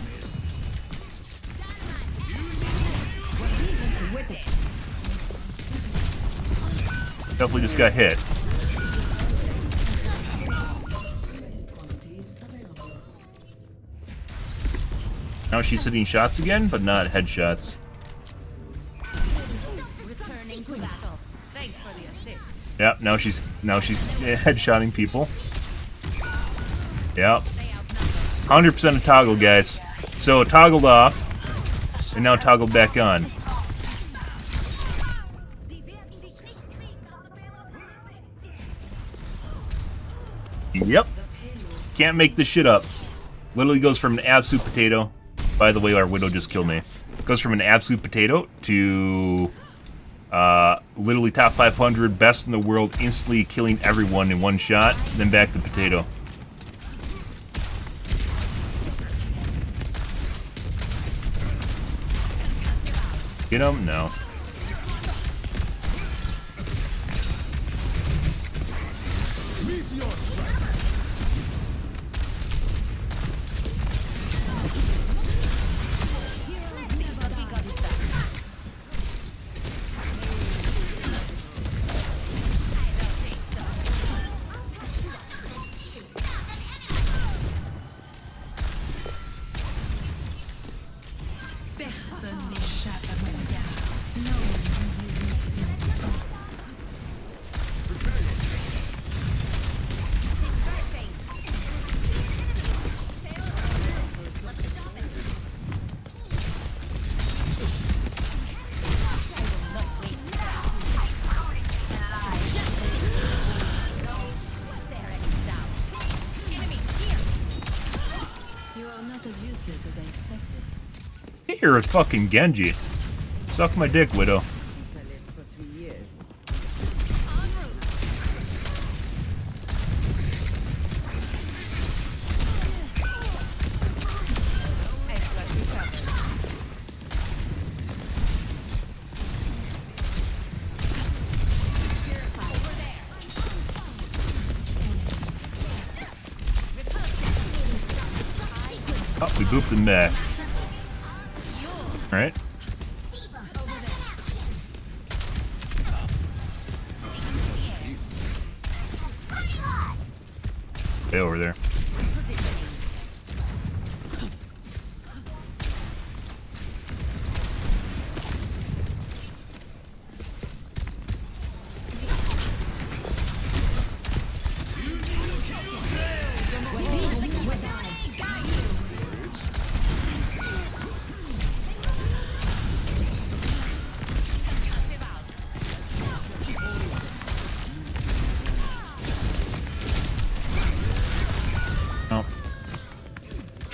aerial position. There's much for you to do. With it. Definitely just got hit. Quantities available. Now she's hitting shots again, but not headshots. Returning to battle. Thanks for the assist. Yep, now she's headshotting people. Yep. They outnumber. 100% a toggle, guys. So toggled off, and now toggled back on. Yep. Can't make this shit up. Literally goes from an absolute potato. By the way, our Widow just killed me. Goes from an absolute potato to Literally top 500, best in the world, instantly killing everyone in one shot, then back to potato. Get him? No. You're a fucking Genji. Suck my dick, Widow. Oh, we booped him back. Alright. Stay over there.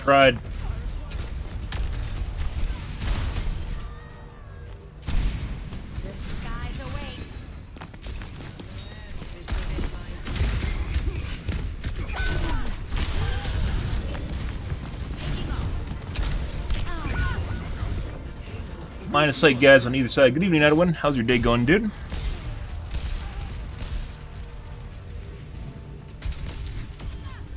Tried. The skies await. Line of sight, guys, on either side. Good evening, Edwin. How's your day going, dude?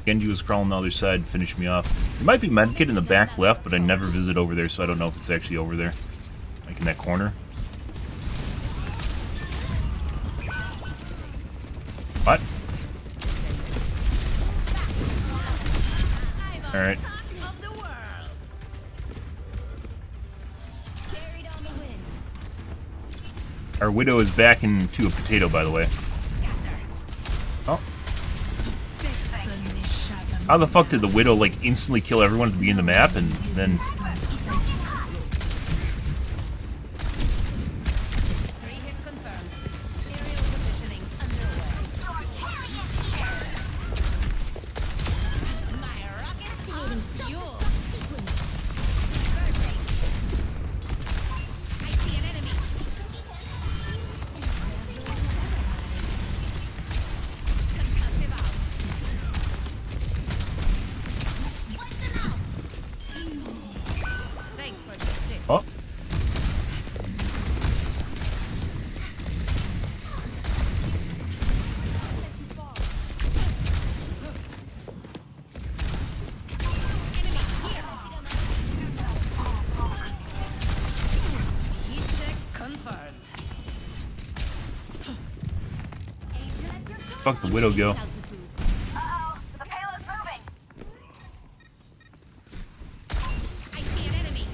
Genji was crawling the other side and finished me off. There might be medkit in the back left, but I never visit over there, so I don't know if it's actually over there. Like in that corner. What? Alright. Our Widow is back into a potato, by the way. Oh. How the fuck did the Widow, like, instantly kill everyone at the beginning of the map, and then... Oh. Fuck the Widow go. Uh-oh, the payload's moving. I see an enemy.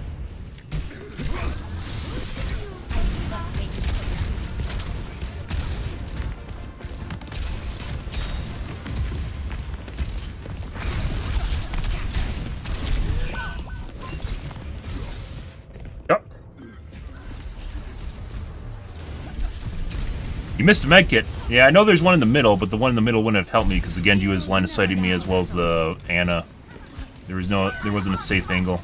Yep. You missed a medkit. Yeah, I know there's one in the middle, but the one in the middle wouldn't have helped me because the Genji was line of sighting me as well as the Ana. There wasn't a safe angle.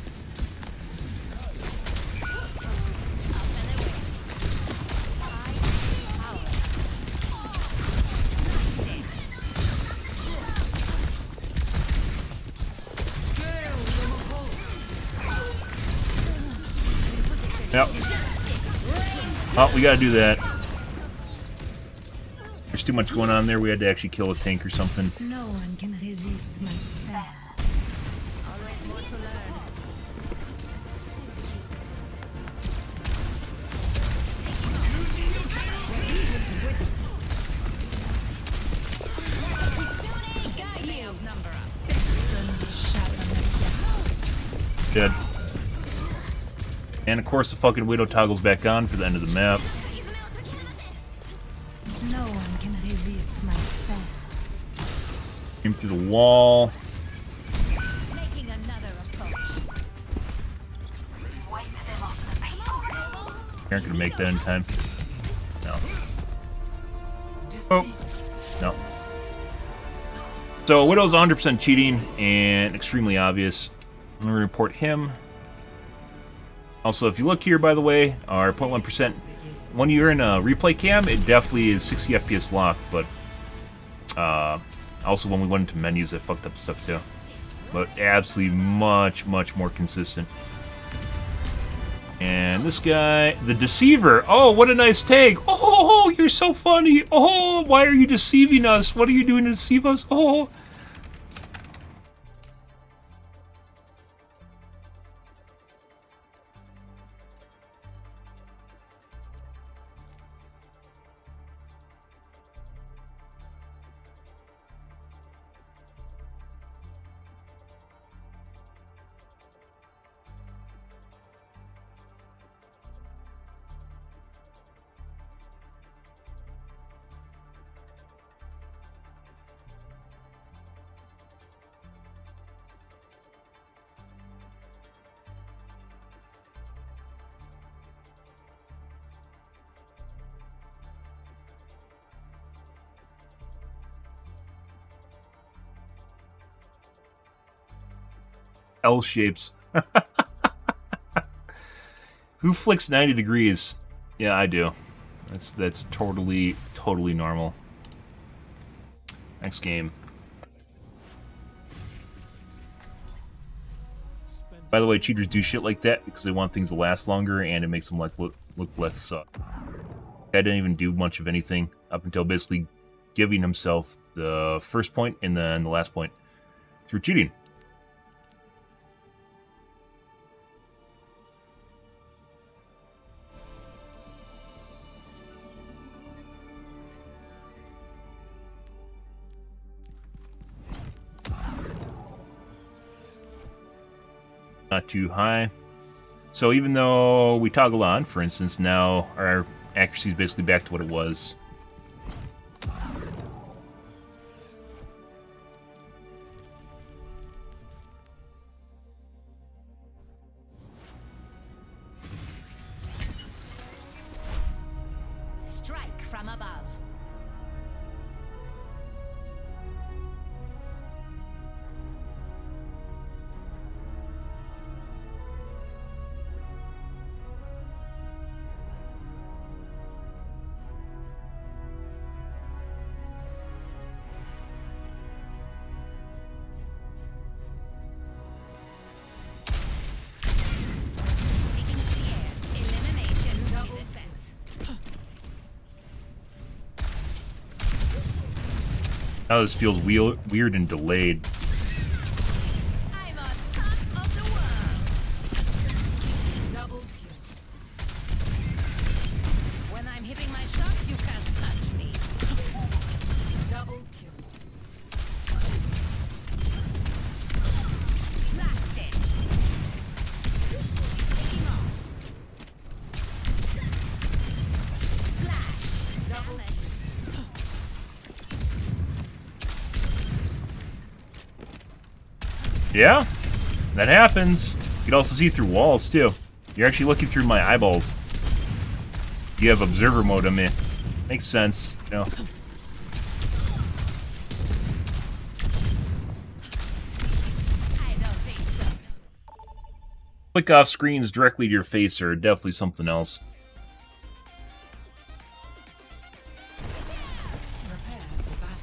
Yep. Oh, we gotta do that. There's too much going on there. We had to actually kill a tank or something. No one can resist my spell. Always more to learn. Dead. And of course the fucking Widow toggles back on for the end of the map. No one can resist my spell. Came through the wall. Making another approach. Wipe them off the paper. Aren't gonna make that in time. No. Oh. No. So Widow's 100% cheating and extremely obvious. I'm gonna report him. Also, if you look here, by the way, our 0.1%, when you're in a replay cam, it definitely is 60 FPS lock, but also when we went into menus, it fucked up stuff too. But absolutely much, much more consistent. And this guy, the Deceiver. Oh, what a nice tag. Oh, you're so funny. Oh, why are you deceiving us? What are you doing to deceive us? Oh. L shapes. Who flicks 90 degrees? Yeah, I do. That's totally normal. Next game. By the way, cheaters do shit like that because they want things to last longer and it makes them like look less. I didn't even do much of anything up until basically giving himself the first point and then the last point through cheating. Not too high. So even though we toggle on, for instance, now our accuracy is basically back to what it was. Strike from above. Now this feels weird and delayed. I'm on top of the world. Double kill. When I'm hitting my shots, you can't touch me. Double kill. Blasted. Taking off. Splash. Damage. Yeah, that happens. You can also see through walls too. You're actually looking through my eyeballs. You have observer mode on me. Makes sense, you know. I don't think so. Click off screens directly to your face are definitely something else. Prepare for battle.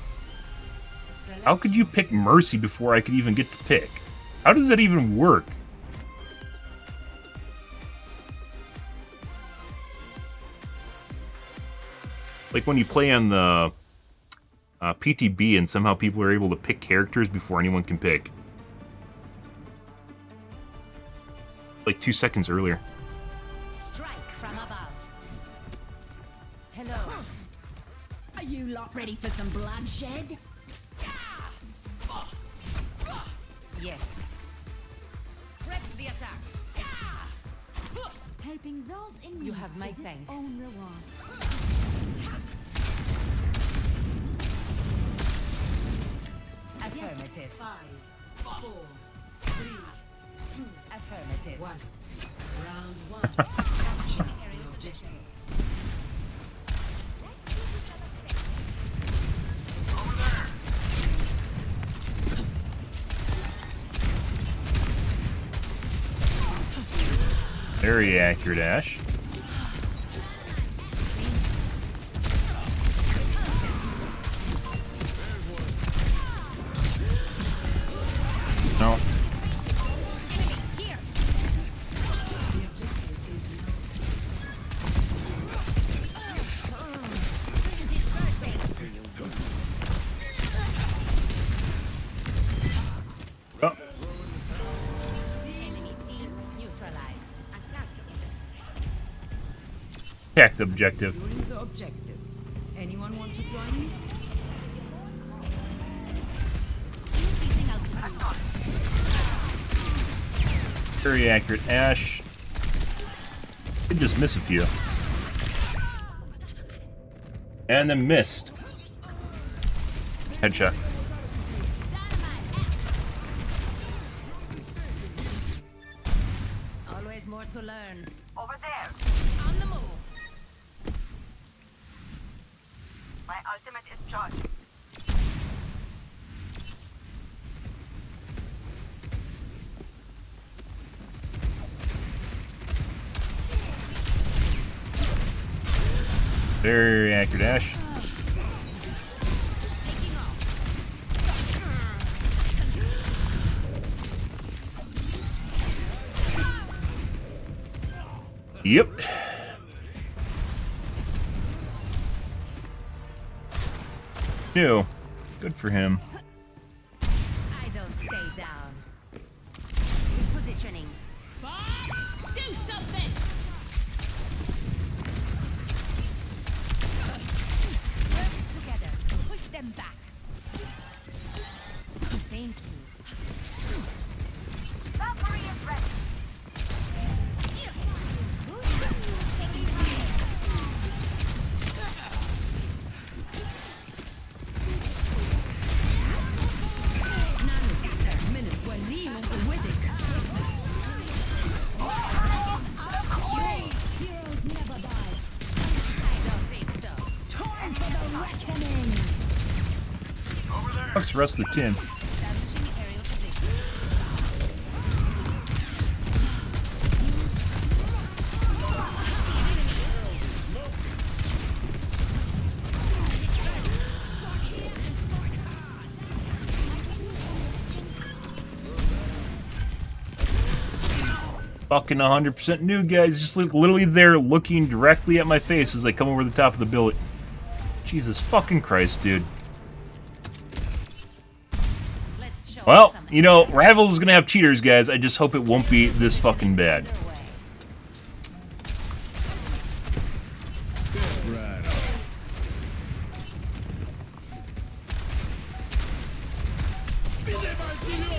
Select How could you pick Mercy before I could even get to pick? How does that even work? Like when you play on the PTB and somehow people are able to pick characters before anyone can pick. Like 2 seconds earlier. Strike from above. Hello. Are you lot ready for some bloodshed? Yes. Press the attack. Helping those in need You have my is its thanks. own reward. Affirmative. 5, 4, 3, 2, Affirmative. 1. Round 1. Capture the objective. Very accurate, Ash. No. Here. Dispersing. Oh. Enemy team neutralized. Attack the objective. Securing the objective. Anyone want to join me? Increasing output. Very accurate, Ash. Did just miss a few. And then missed. Headshot. Always more to learn. Over there. On the move. My ultimate is charged. Very accurate, Ash. Taking off. Yep. No. Good for him. I don't stay down. Repositioning. Do something! Work together. Push them back. Thank you. Valkyrie is ready. Taking fire. Heroes never die. I don't think so. Time for the reckoning. What's the rest of the team? Establishing aerial position. Fucking 100% new, guys. Just literally there looking directly at my face as I come over the top of the billet. Jesus fucking Christ, dude. Let's show Well, some you know, Rivals is gonna have cheaters, guys. I just hope it won't be this fucking bad. underway.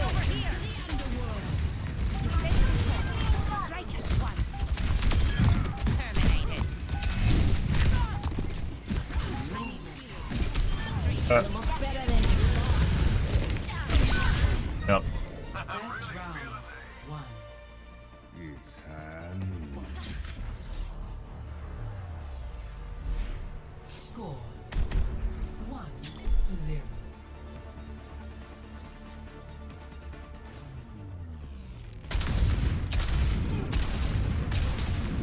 Over here. Strike as one. Terminated. Yep. Best round 1. It's hand. Score 1-0.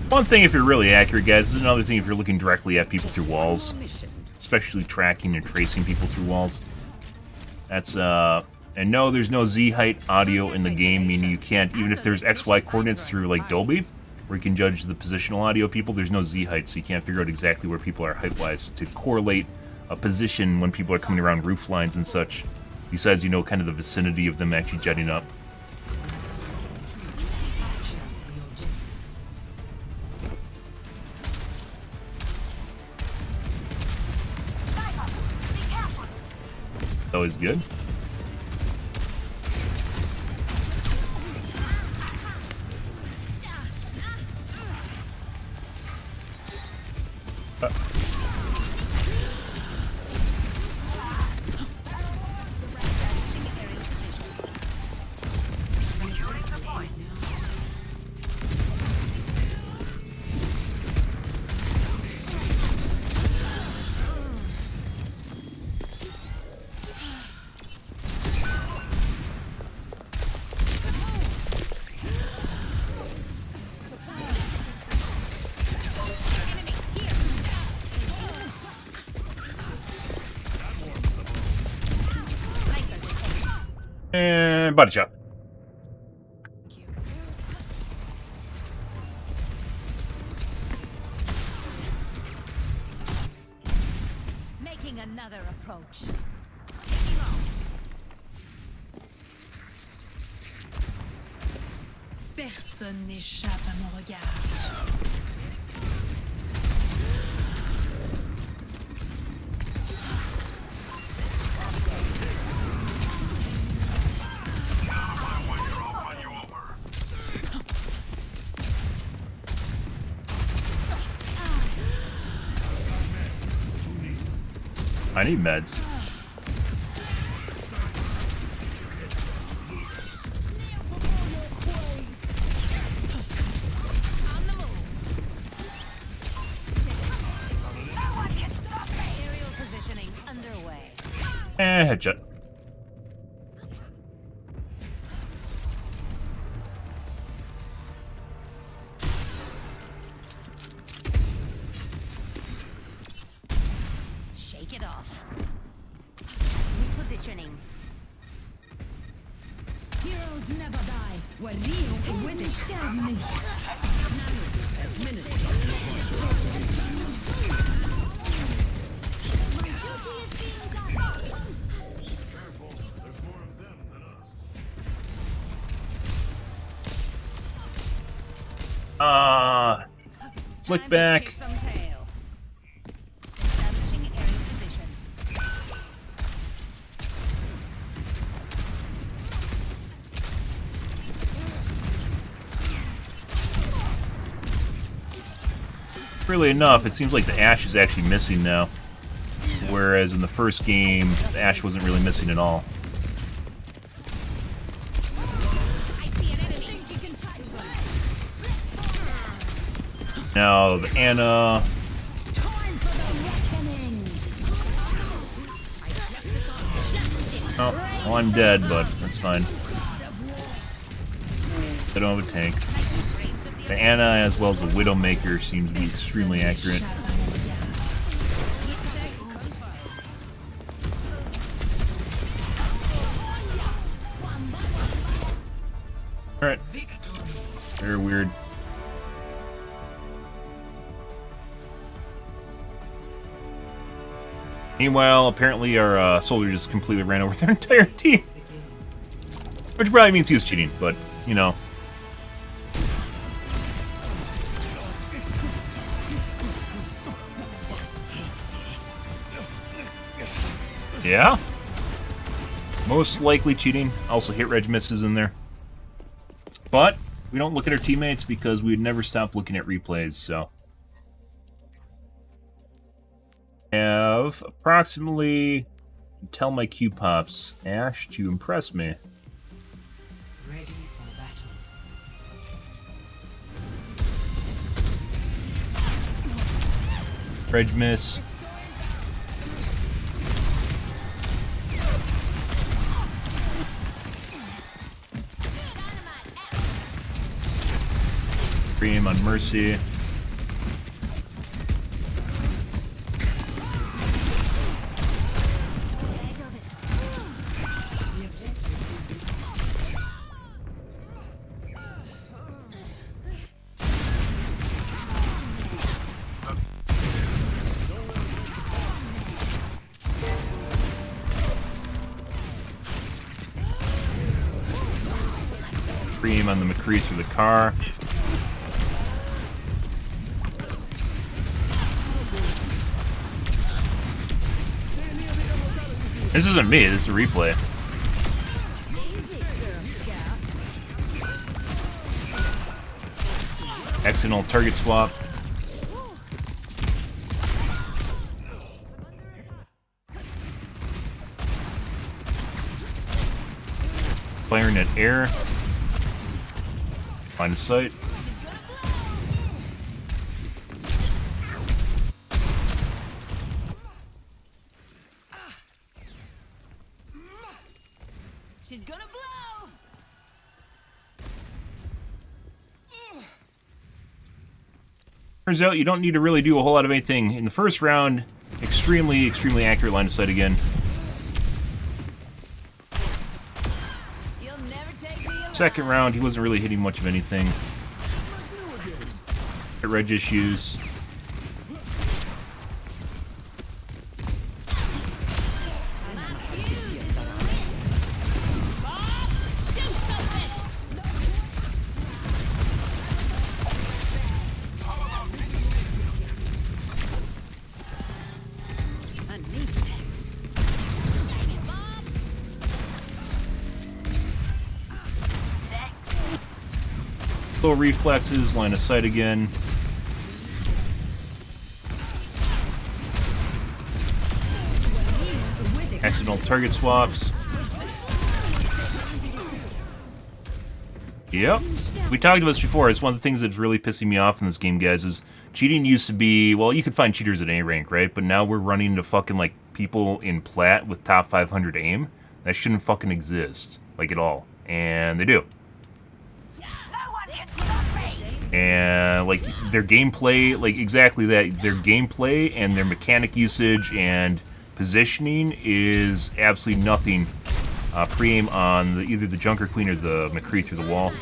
One thing if you're really accurate, guys. This is another thing if you're looking directly at people through walls. Mission. Especially tracking and tracing people through walls. That's, and no, there's no Z height audio in the game, meaning you can't, even if there's XY coordinates through, like, Dolby, where you can judge the positional audio people. There's no Z height, so you can't figure out exactly where people are height-wise to correlate a position when people are coming around roof lines and such. Besides, you know, kind of the vicinity of them actually jetting up. Always good. And body shot. Making another approach. Personne n'échappe à mon regard. I need meds. On the move. Aerial positioning underway. Headshot. Shake it off. Repositioning. Heroes never die. Win sterben nicht. There's more of them than us. Flick Time to back. kick some tail. Establishing aerial position. Really enough, it seems like the Ashe is actually missing now. Whereas in the first game, the Ashe wasn't really missing at all. I see an enemy. Now, the Ana... Oh, well, I'm dead, but that's fine. I don't have a tank. The Ana, as well as the Widowmaker, seems to be extremely accurate. Alright. Very weird. Meanwhile, apparently our soldier just completely ran over their entire team. Which probably means he was cheating, but, you know. Yeah? Most likely cheating. Also hit reg misses in there. But we don't look at our teammates because we'd never stop looking at replays, so. Have approximately, tell my Q pops, Ashe to impress me. Ready for battle. Reg miss. Stream on Mercy. Pre-aim on the McCree through the car. This isn't me, this is a replay. Accidental target swap. Firing at air. Line of sight. She's gonna blow. Turns out you don't need to really do a whole lot of anything. In the first round, extremely accurate line of sight again. You'll never take me alive. Second round, he wasn't really hitting much of anything. Hit reg issues. Low reflexes, line of sight again. Accidental target swaps. Yep. We talked about this before. It's one of the things that's really pissing me off in this game, guys, is cheating used to be, well, you could find cheaters at any rank, right? But now we're running into fucking, like, people in plat with top 500 aim. That shouldn't fucking exist, like, at all. And they do. And, like, their gameplay, like, exactly that. Their gameplay and their mechanic usage and positioning is absolutely nothing. Pre-aim on either the Junker Queen or the McCree through the wall.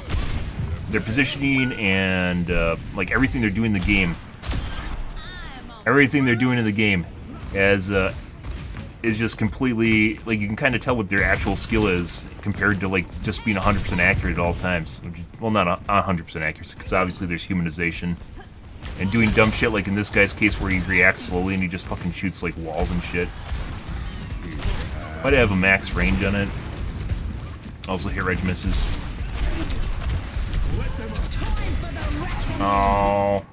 Their positioning and, like, everything they're doing in the game. Everything they're doing in the game is just completely, like, you can kind of tell what their actual skill is compared to, like, just being 100% accurate at all times. Well, not 100% accuracy, because obviously there's humanization. And doing dumb shit, like in this guy's case where he reacts slowly and he just fucking shoots, like, walls and shit. Might have a max range on it. Also hit reg misses. Oh.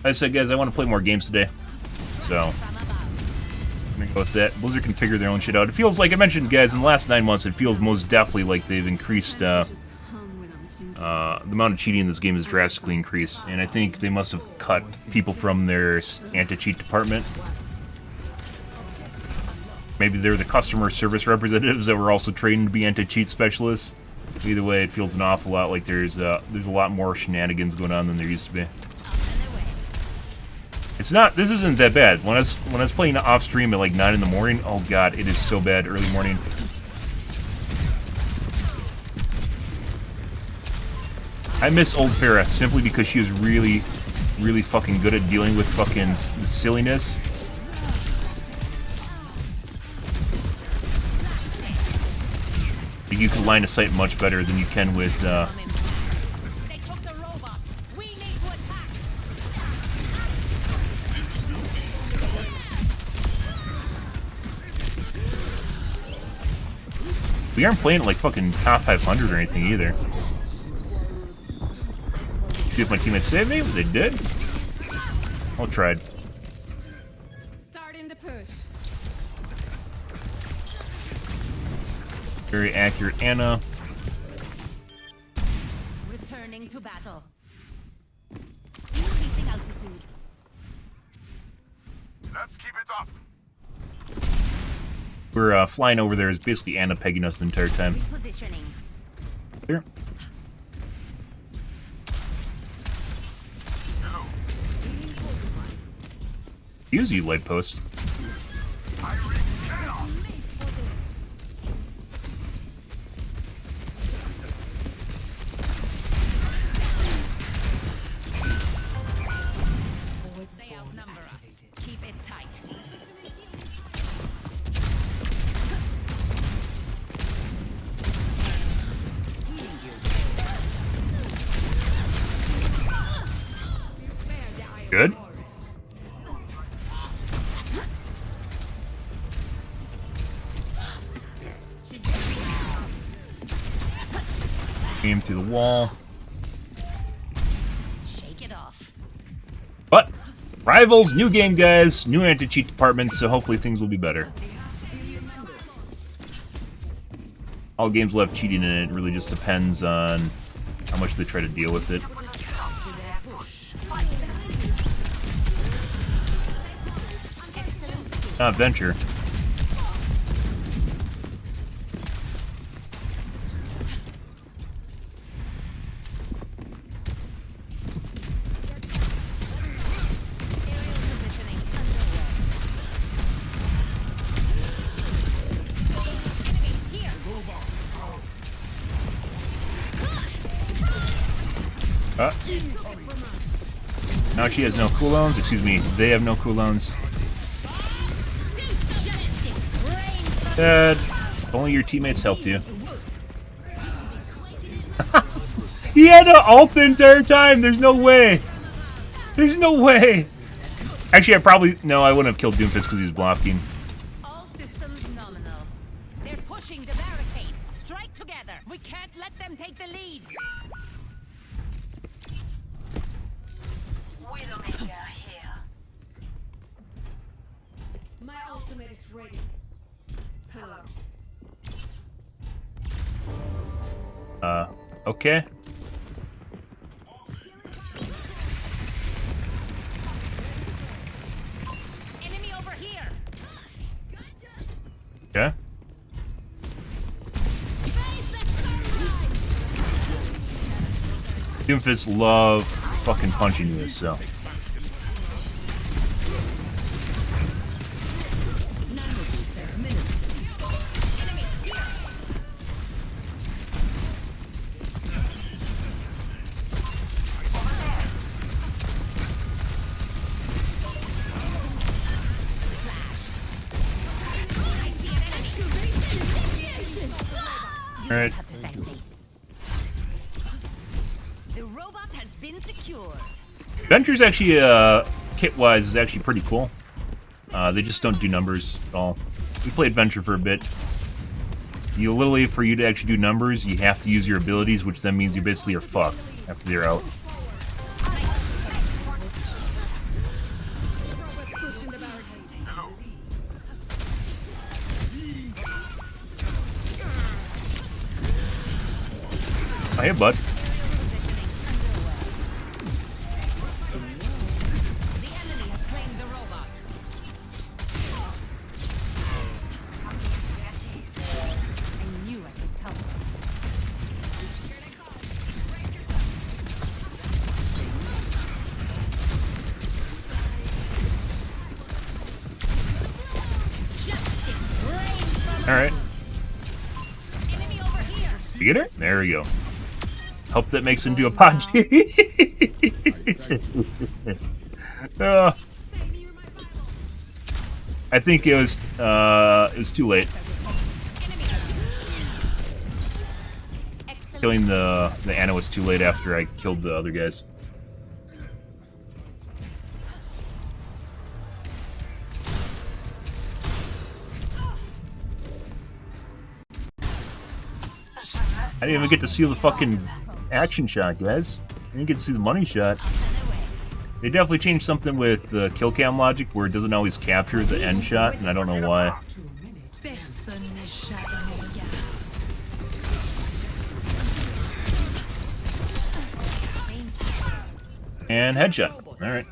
I said, guys, I want to play more games today, so I'm gonna go with that. Blizzard can figure their own shit out. It feels like I mentioned, guys, in the last 9 months, it feels most definitely like they've increased the amount of cheating in this game has drastically increased, and I think they must have cut people from their anti-cheat department. Maybe they're the customer service representatives that were also trained to be anti-cheat specialists. Either way, it feels an awful lot like there's a lot more shenanigans going on than there used to be. It's not. This isn't that bad. When I was playing off stream at like 9 in the morning, oh god, it is so bad early morning. I miss old Farah simply because she was really fucking good at dealing with fucking silliness. You can line of sight much better than you can with. We aren't playing like fucking top 500 or anything either. See if my teammates saved me? They did. All tried. Starting the push. Very accurate Anna. to battle. Increasing altitude. Let's keep it up. We're flying over there. Is basically Anna pegging us the entire time. Repositioning. Here. Use you, light post. I wreak chaos. They outnumber us. Keep it tight. Good. Aim through the wall. Shake it off. But Rivals, new game, guys. New anti-cheat department, so hopefully things will be better. All games will have cheating in it. It really just depends on how much they try to deal with it. Venture. Now she has no cooldowns. Excuse me, they have no cooldowns. Dead. Only your teammates helped you. He had to ult the entire time. There's no way. There's no way. Actually, I wouldn't have killed Doomfist because he was blocking. All systems nominal. They're pushing the barricade. Strike together. We can't let them take the lead. Widowmaker here. My ultimate is ready. Hello. Okay. Enemy over here. Okay. Doomfist love fucking punching you, so. Alright. The robot has been secured. Venture's actually, kit-wise, is actually pretty cool. They just don't do numbers at all. We played Venture for a bit. You literally, for you to actually do numbers, you have to use your abilities, which then means you basically are fucked after they're out. Oh, hey, bud. The enemy has claimed the robot. I knew I could help. Justice reigns from Alright. enemy over here. You get her? There we go. Hope that makes him do a podgy. I think it was too late. Killing the Ana was too late after I killed the other guys. I didn't even get to see the fucking action shot, guys. I didn't get to see the money shot. They definitely changed something with the kill cam logic where it doesn't always capture the end shot, and I don't know why. Personne n'échappe à mon regard. And headshot. Alright.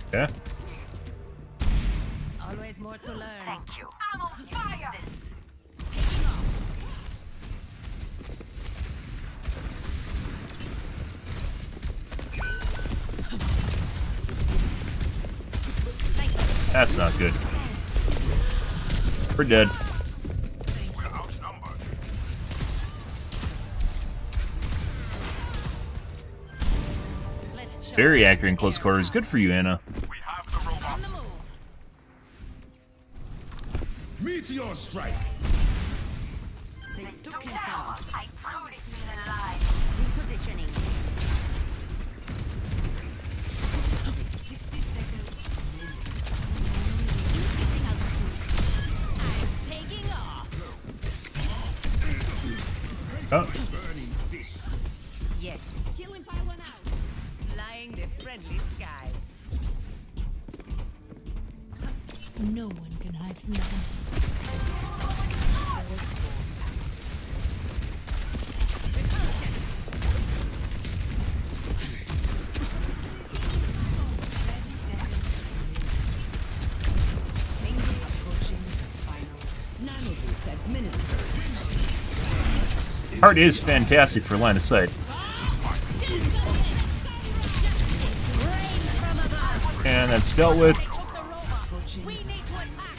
Okay. Always more to learn. Thank you. I'm on fire! That's not good. We're dead. We're outnumbered. Let's show Very accurate in close quarters. Good for you, Anna. We have the robot. on the move. Meteor strike. They took it Now, out. I truly feel alive. Repositioning. 60 seconds. Increasing altitude. I'm taking off. Oh, Burning fish. Yes. Killing by one out. Flying the friendly skies. No one can hide from that. Nanoboost administered. heart is fantastic for line of sight. And that's dealt with. We need to attack.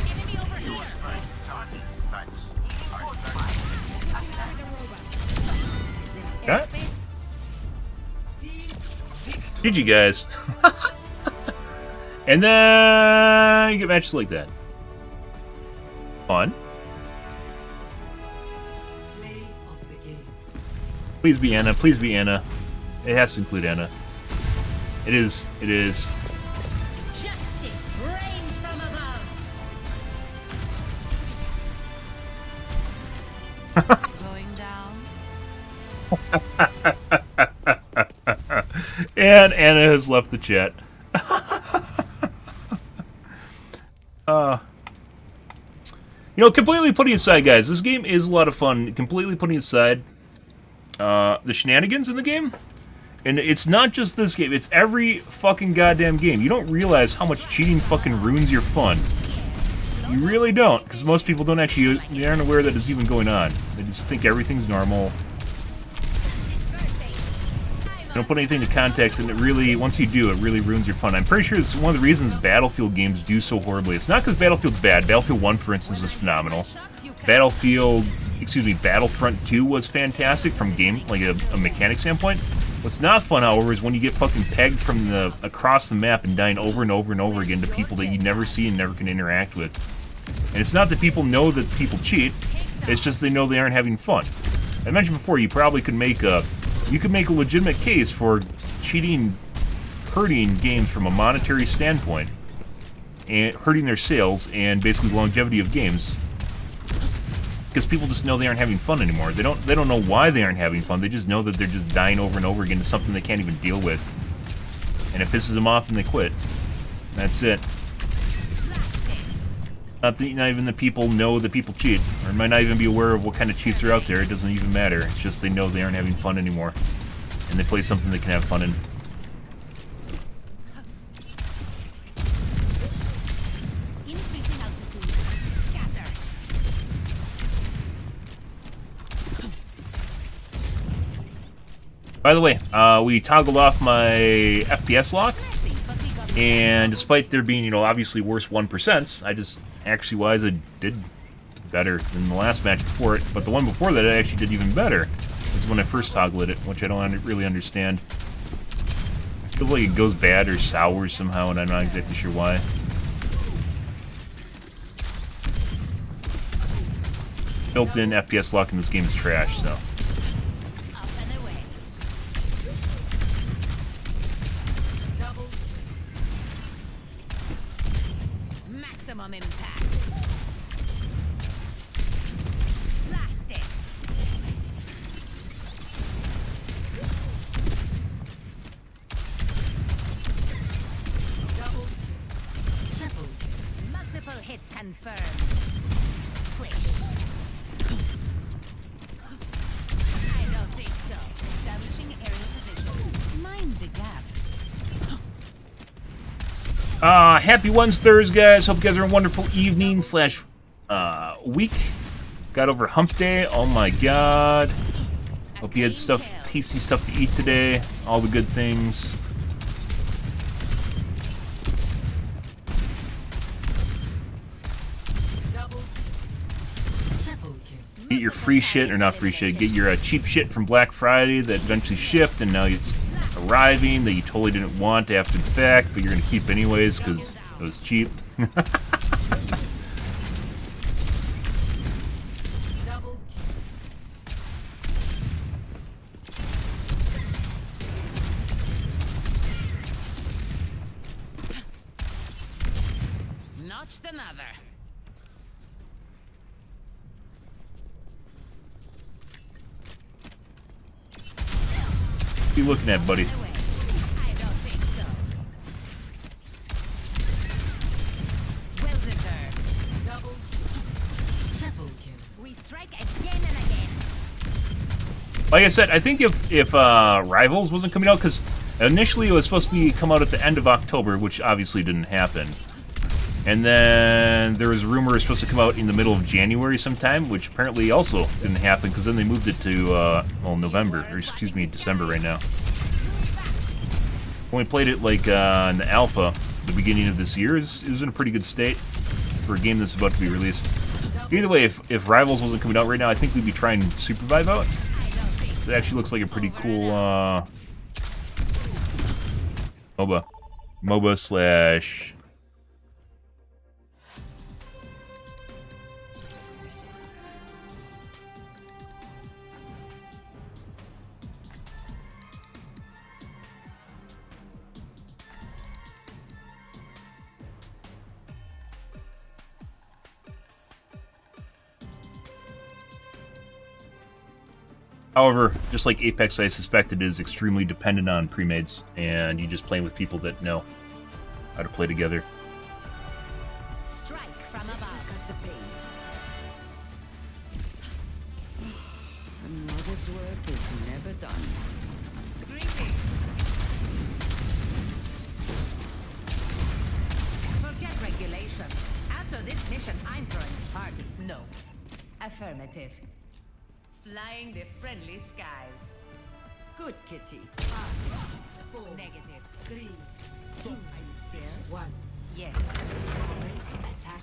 Enemy over here. Okay. GG, guys. And then you get matches like that. Fun. Play of the game. Please be Anna. Please be Anna. It has to include Anna. It is. It is. Justice reigns from above. Going down. And Anna has left the chat. You know, completely putting aside, guys, this game is a lot of fun. Completely putting aside the shenanigans in the game. And it's not just this game, it's every fucking goddamn game. You don't realize how much cheating fucking ruins your fun. You really don't, because most people don't actually, they aren't aware that it's even going on. They just think everything's normal. You don't put anything into context, and it really, once you do, it really ruins your fun. I'm pretty sure it's one of the reasons Battlefield games do so horribly. It's not because Battlefield's bad. Battlefield 1, for instance, was phenomenal. Battlefront 2 was fantastic from like a mechanic standpoint. What's not fun, however, is when you get fucking pegged from across the map and dying over and over and over again to people that you never see and never can interact with. And it's not that people know that people cheat, it's just they know they aren't having fun. I mentioned before, you probably could make a legitimate case for cheating, hurting games from a monetary standpoint, and hurting their sales and basically the longevity of games. Because people just know they aren't having fun anymore. They don't know why they aren't having fun. They just know that they're just dying over and over again to something they can't even deal with. And it pisses them off and they quit. That's it. Not even the people know that people cheat, or might not even be aware of what kind of cheats are out there. It doesn't even matter. It's just they know they aren't having fun anymore. And they play something they can have fun in. Increasing altitude. Scatter. By the way, we toggled off my FPS lock, and despite there being, obviously worse 1%, actually I did better than the last match before it, but the one before that I actually did even better. This is when I first toggled it, which I don't really understand. It feels like it goes bad or sours somehow, and I'm not exactly sure why. Built-in FPS lock in this game is trash, so. Maximum impact. Blast it. Triple. Multiple hits confirmed. Swish. I don't think so. Establishing aerial position. Mind the gap. Happy Wednesdays, guys. Hope you guys are a wonderful evening slash week. Got over hump day. Oh my god. Hope you had stuff, tasty stuff to eat today. All the good things. Get your free shit, or not free shit, get your cheap shit from Black Friday that eventually shipped and now it's arriving that you totally didn't want after the fact, but you're going to keep anyways because it was cheap. Notched another. What are you looking at, buddy? I don't think so. Well deserved. Double, triple kill. We strike again and again. Like I said, I think if Rivals wasn't coming out, because initially it was supposed to come out at the end of October, which obviously didn't happen. And then there was a rumor it was supposed to come out in the middle of January sometime, which apparently also didn't happen, because then they moved it to, well, November, or excuse me, December right now. When we played it, like, in the alpha, the beginning of this year, it was in a pretty good state for a game that's about to be released. Either way, if Rivals wasn't coming out right now, I think we'd be trying Supervive out. So it actually looks like a pretty cool, MOBA slash... However, just like Apex, I suspect it is extremely dependent on premades, and you just playing with people that know how to play together. Strike from above. A mother's work is never done. Greetings. Forget regulation. After this mission, I'm throwing a party. No. Affirmative. Flying the friendly skies. Good kitty. 5, 4, negative. 3, 2, I'm fair. 1. Yes. Attack.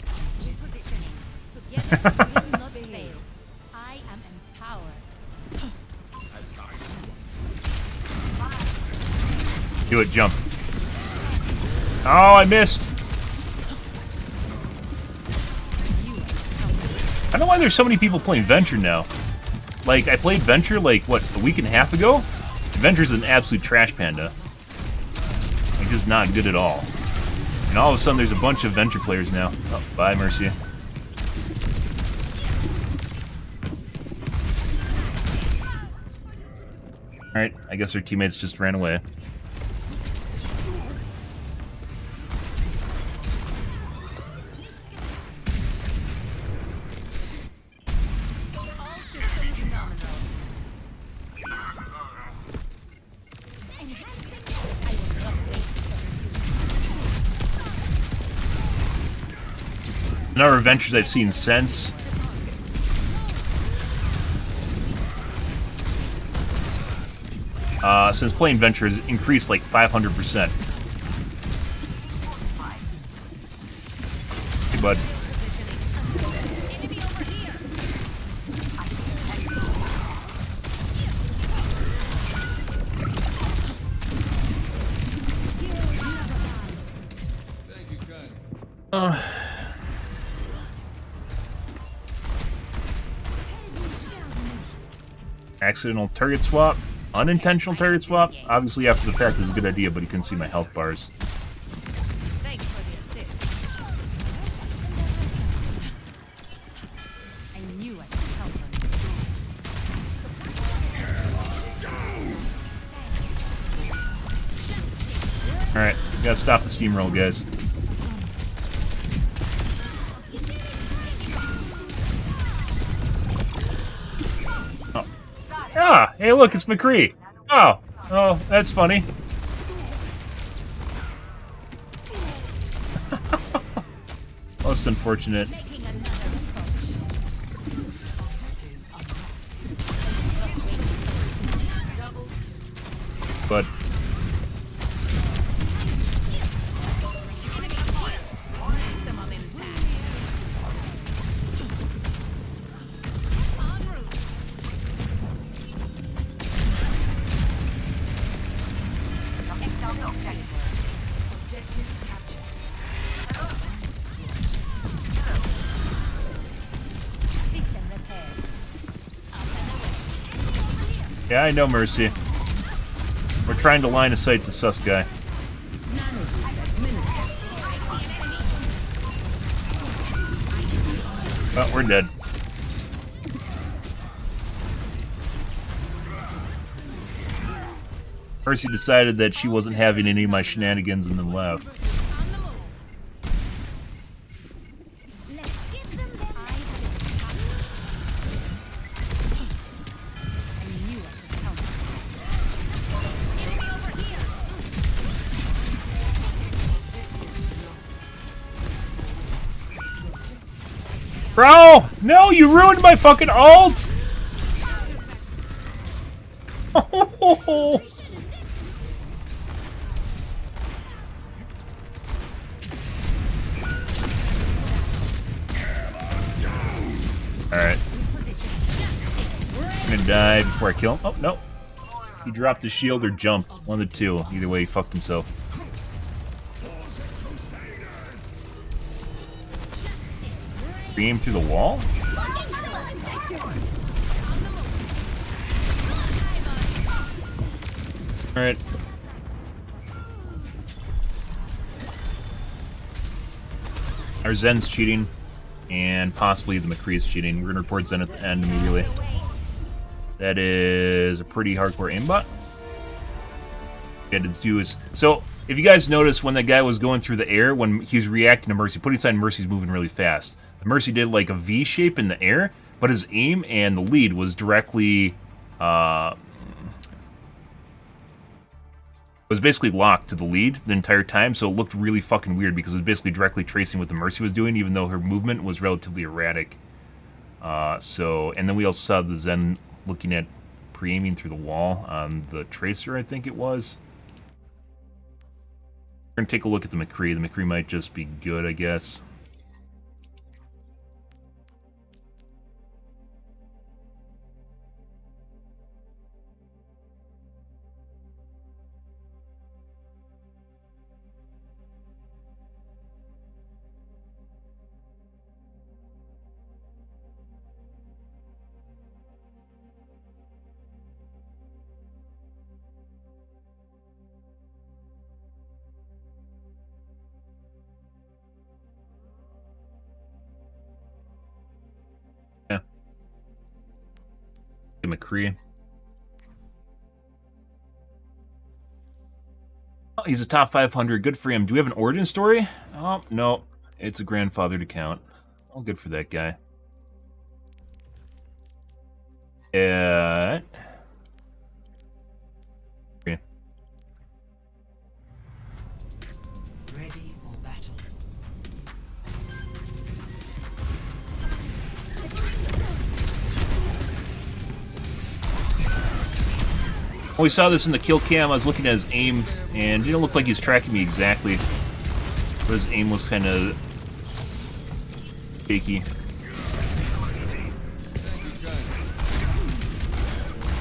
Positioning. Together we will not fail. I am empowered. Do it, jump. Oh, I missed. I don't know why there's so many people playing Venture now. Like, I played Venture, like, what, a week and a half ago? Venture's an absolute trash panda. Like, just not good at all. And all of a sudden, there's a bunch of Venture players now. Oh, bye, Mercy. Alright, I guess our teammates just ran away. The number of adventures I've seen since. Since playing Venture has increased like 500%. Hey, bud. Accidental target swap. Unintentional target swap. Obviously, after the fact, is a good idea, but he couldn't see my health bars. Thanks for the assist. I knew I could help him. Alright, we gotta stop the steamroll, guys. Ah, hey, look, it's McCree. Oh, that's funny. Most unfortunate. Making another approach. But Maximum impact. En route. System repaired. yeah, I know, Mercy. We're trying to line of sight the sus guy. Oh, we're dead. Mercy decided that she wasn't having any of my shenanigans and then left. On the move. Let's get them there. I knew I could count on you. Enemy over here. Bro! No, you ruined my fucking ult! Oh, alright. I'm gonna die before I kill him. Oh, no. He dropped his shield or jumped. One of the two. Either way, he fucked himself. Beam through the wall? Alright. Our Zen's cheating, and possibly the McCree's cheating. We're gonna report Zen at the end immediately. That is a pretty hardcore aimbot. Yeah, let's do is so. If you guys notice when that guy was going through the air, when he was reacting to Mercy, putting aside Mercy's moving really fast. The Mercy did like a V shape in the air, but his aim and the lead was directly was basically locked to the lead the entire time, so it looked really fucking weird because it was basically directly tracing what the Mercy was doing, even though her movement was relatively erratic. And then we also saw the Zen looking at pre-aiming through the wall on the Tracer, I think it was. We're gonna take a look at the McCree. The McCree might just be good, I guess. McCree. Oh, he's a top 500. Good for him. Do we have an origin story? Oh, no. It's a grandfather to count. All good for that guy. Okay. Ready for battle. When we saw this in the kill cam, I was looking at his aim, and it didn't look like he was tracking me exactly. But his aim was kind of shaky.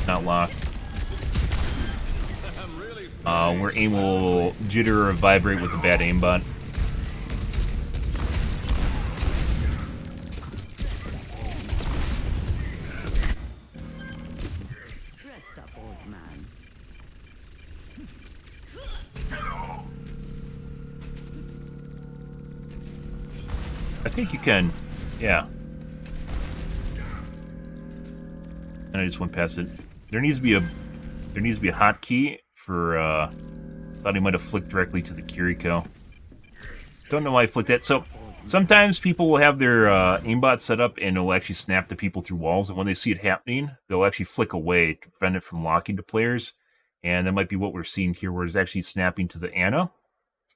Not locked. Where aim will jitter or vibrate with a bad aimbot. Rest up, old man. I think you can, yeah. And I just went past it. There needs to be a hotkey for thought he might have flicked directly to the Kiriko. Don't know why I flicked that. So Sometimes people will have their aimbot set up and it'll actually snap to people through walls, and when they see it happening, they'll actually flick away to prevent it from locking to players. And that might be what we're seeing here, where it's actually snapping to the Ana,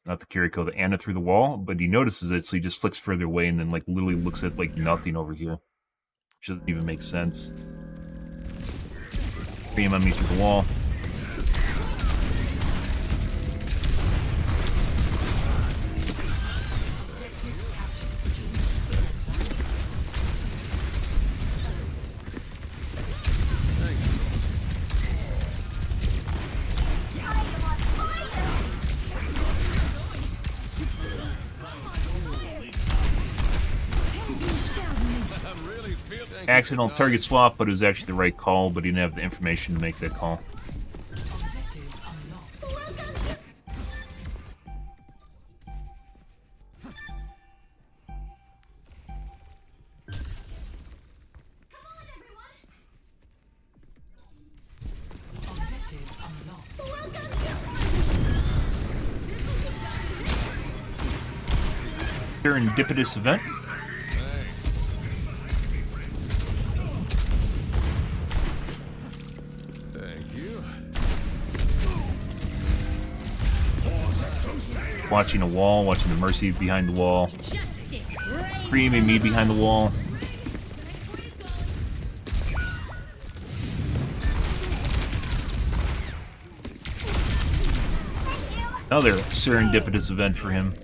not the Kiriko, the Ana through the wall, but he notices it, so he just flicks further away and then like literally looks at like nothing over here. Which doesn't even make sense. Beam on me through the wall. Accidental target swap, but it was actually the right call, but he didn't have the information to make that call. Serendipitous event. Watching a wall, watching the Mercy behind the wall. Screaming me behind the wall. Another serendipitous event for him.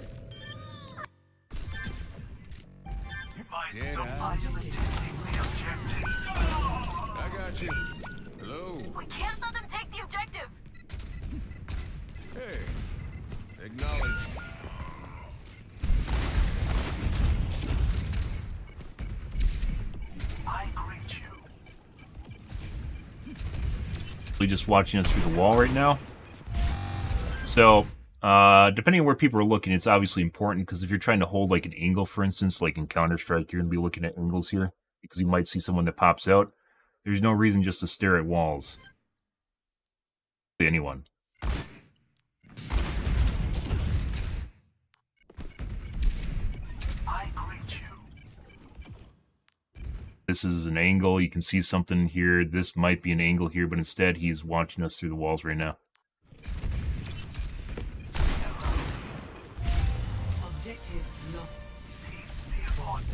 I got you. Hello. We can't let them take the objective. Hey. Acknowledged. I greet you. Just watching us through the wall right now. So, depending on where people are looking, it's obviously important, because if you're trying to hold like an angle, for instance, like in Counter-Strike, you're going to be looking at angles here, because you might see someone that pops out. There's no reason just to stare at walls. Anyone. I greet you. This is an angle. You can see something here. This might be an angle here, but instead he's watching us through the walls right now. Objective lost. Peace be upon you.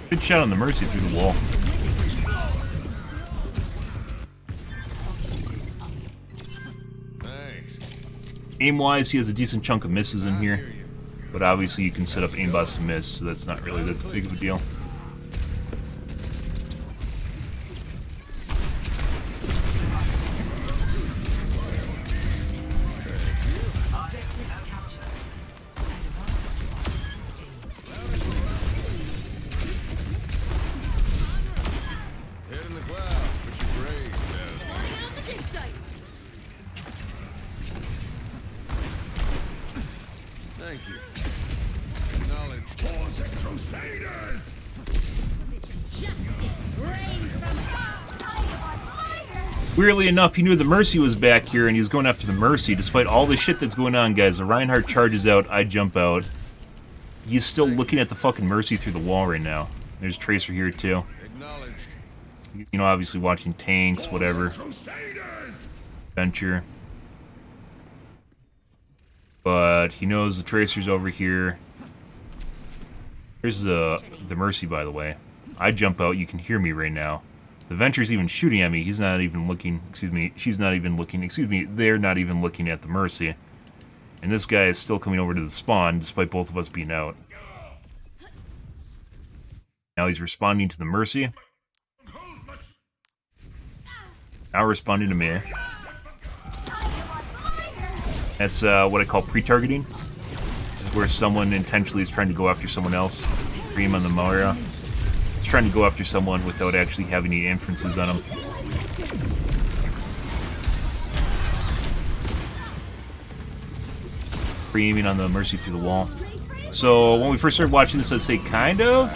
Good shot on the Mercy through the wall. Thanks. Aim-wise, he has a decent chunk of misses in here, but obviously you can set up aimbots to miss, so that's not really that big of a deal. Head in the cloud, but you're brave, man. Thank you. Acknowledged. Pause it, Crusaders! Justice reigns from Weirdly enough, he knew the Mercy was back here, and he was going after the Mercy, despite all the shit that's going on, guys. The Reinhardt charges out, I jump out. He's still looking at the fucking Mercy through the wall right now. There's Tracer here, too. Acknowledged. You know, obviously watching tanks, whatever. Crusaders! Venture. But he knows the Tracer's over here. Here's the Mercy, by the way. I jump out, you can hear me right now. The Venture's even shooting at me. He's not even looking, excuse me, she's not even looking, excuse me, they're not even looking at the Mercy. And this guy is still coming over to the spawn, despite both of us being out. Now he's responding to the Mercy. Now responding to me. That's what I call pre-targeting. This is where someone intentionally is trying to go after someone else. Cream on the Moira. It's trying to go after someone without actually having any inferences on them. Aiming on the Mercy through the wall. So when we first started watching this, I'd say kind of.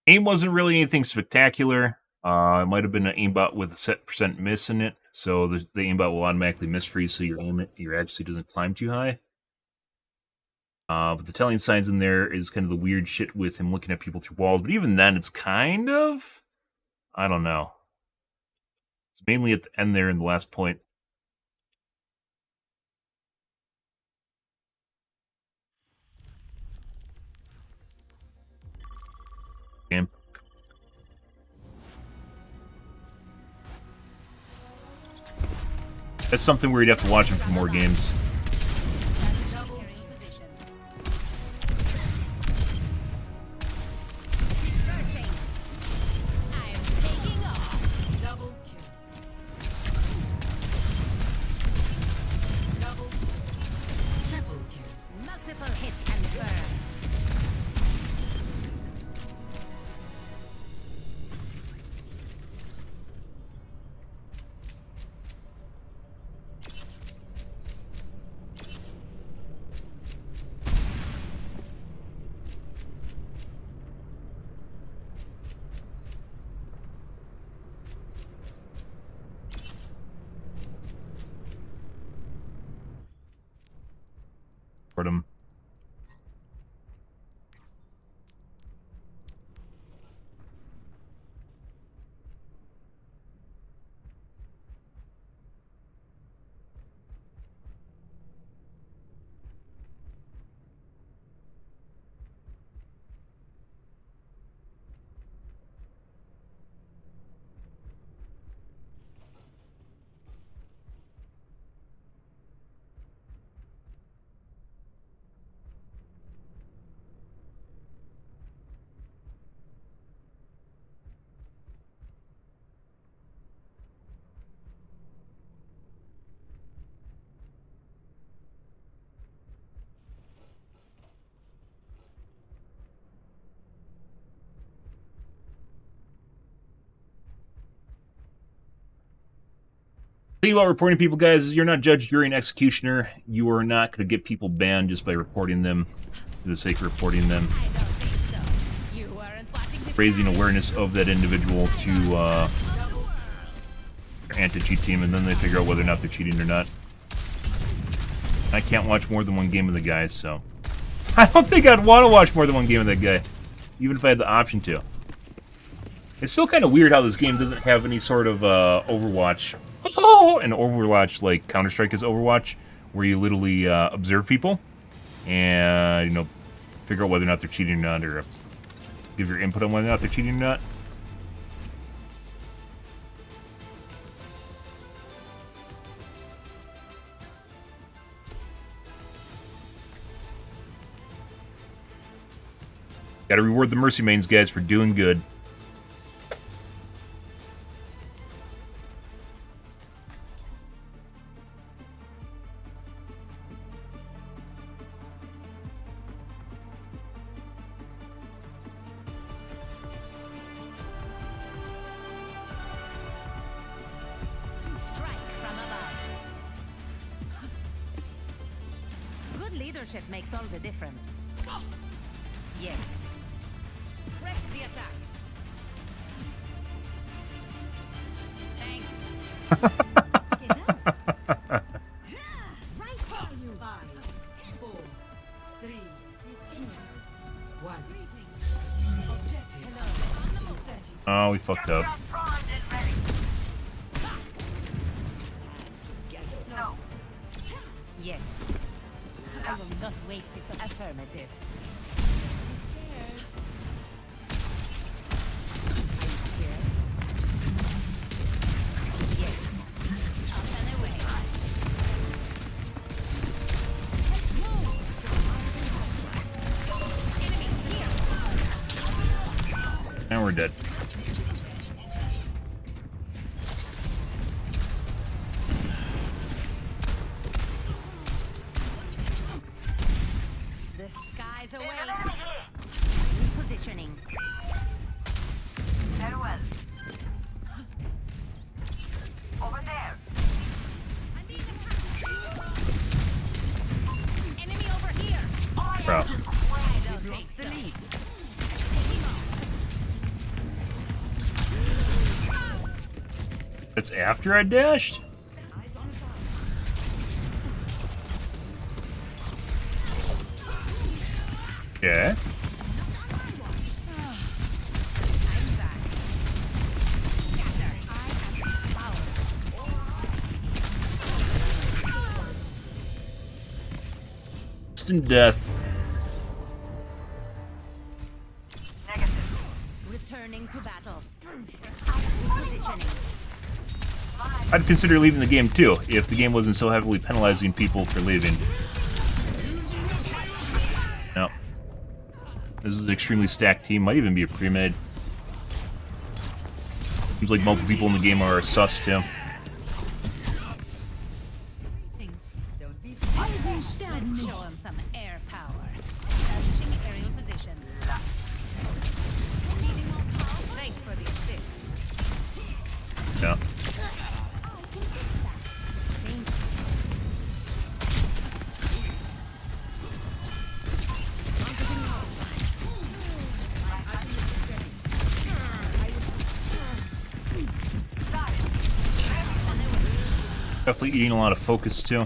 Aim wasn't really anything spectacular. It might have been an aimbot with a set % miss in it, so the aimbot will automatically miss for you, so your accuracy doesn't climb too high. But the telling signs in there is kind of the weird shit with him looking at people through walls. But even then, it's kind of... I don't know. It's mainly at the end there in the last point. Game. That's something where you'd have to watch him for more games. Him. Thing about reporting people, guys, is you're not judge, jury, and executioner. You are not going to get people banned just by reporting them for the sake of reporting them. Raising awareness of that individual to your anti-cheat team, and then they figure out whether or not they're cheating or not. I can't watch more than one game of the guy, so... I don't think I'd want to watch more than one game of that guy, even if I had the option to. It's still kind of weird how this game doesn't have any sort of Overwatch... Oh, and Overwatch, like Counter-Strike is Overwatch, where you literally observe people and, you know, figure out whether or not they're cheating or not, or give your input on whether or not they're cheating or not. Gotta reward the Mercy Mains, guys, for doing good. Leadership makes all the difference. Yes. Press the attack. Thanks. Right for you. 5, 4, 3, 2, 1. Objective. Oh, we fucked up. Yes. I will not waste this affirmative. Yes. Up and away. Enemy here. Now we're dead. The skies await. Repositioning. Very well. Over there. I'm being attacked. Enemy over here. Bro. I don't think so. That's after I dashed? Okay. Instant death. Returning to battle. Repositioning. I'd consider leaving the game too, if the game wasn't so heavily penalizing people for leaving. No. This is an extremely stacked team, might even be a pre-made. Seems like multiple people in the game are sus too. Let's show them some air power. Establishing aerial position. Thanks for the assist. Yeah. Definitely eating a lot of focus too.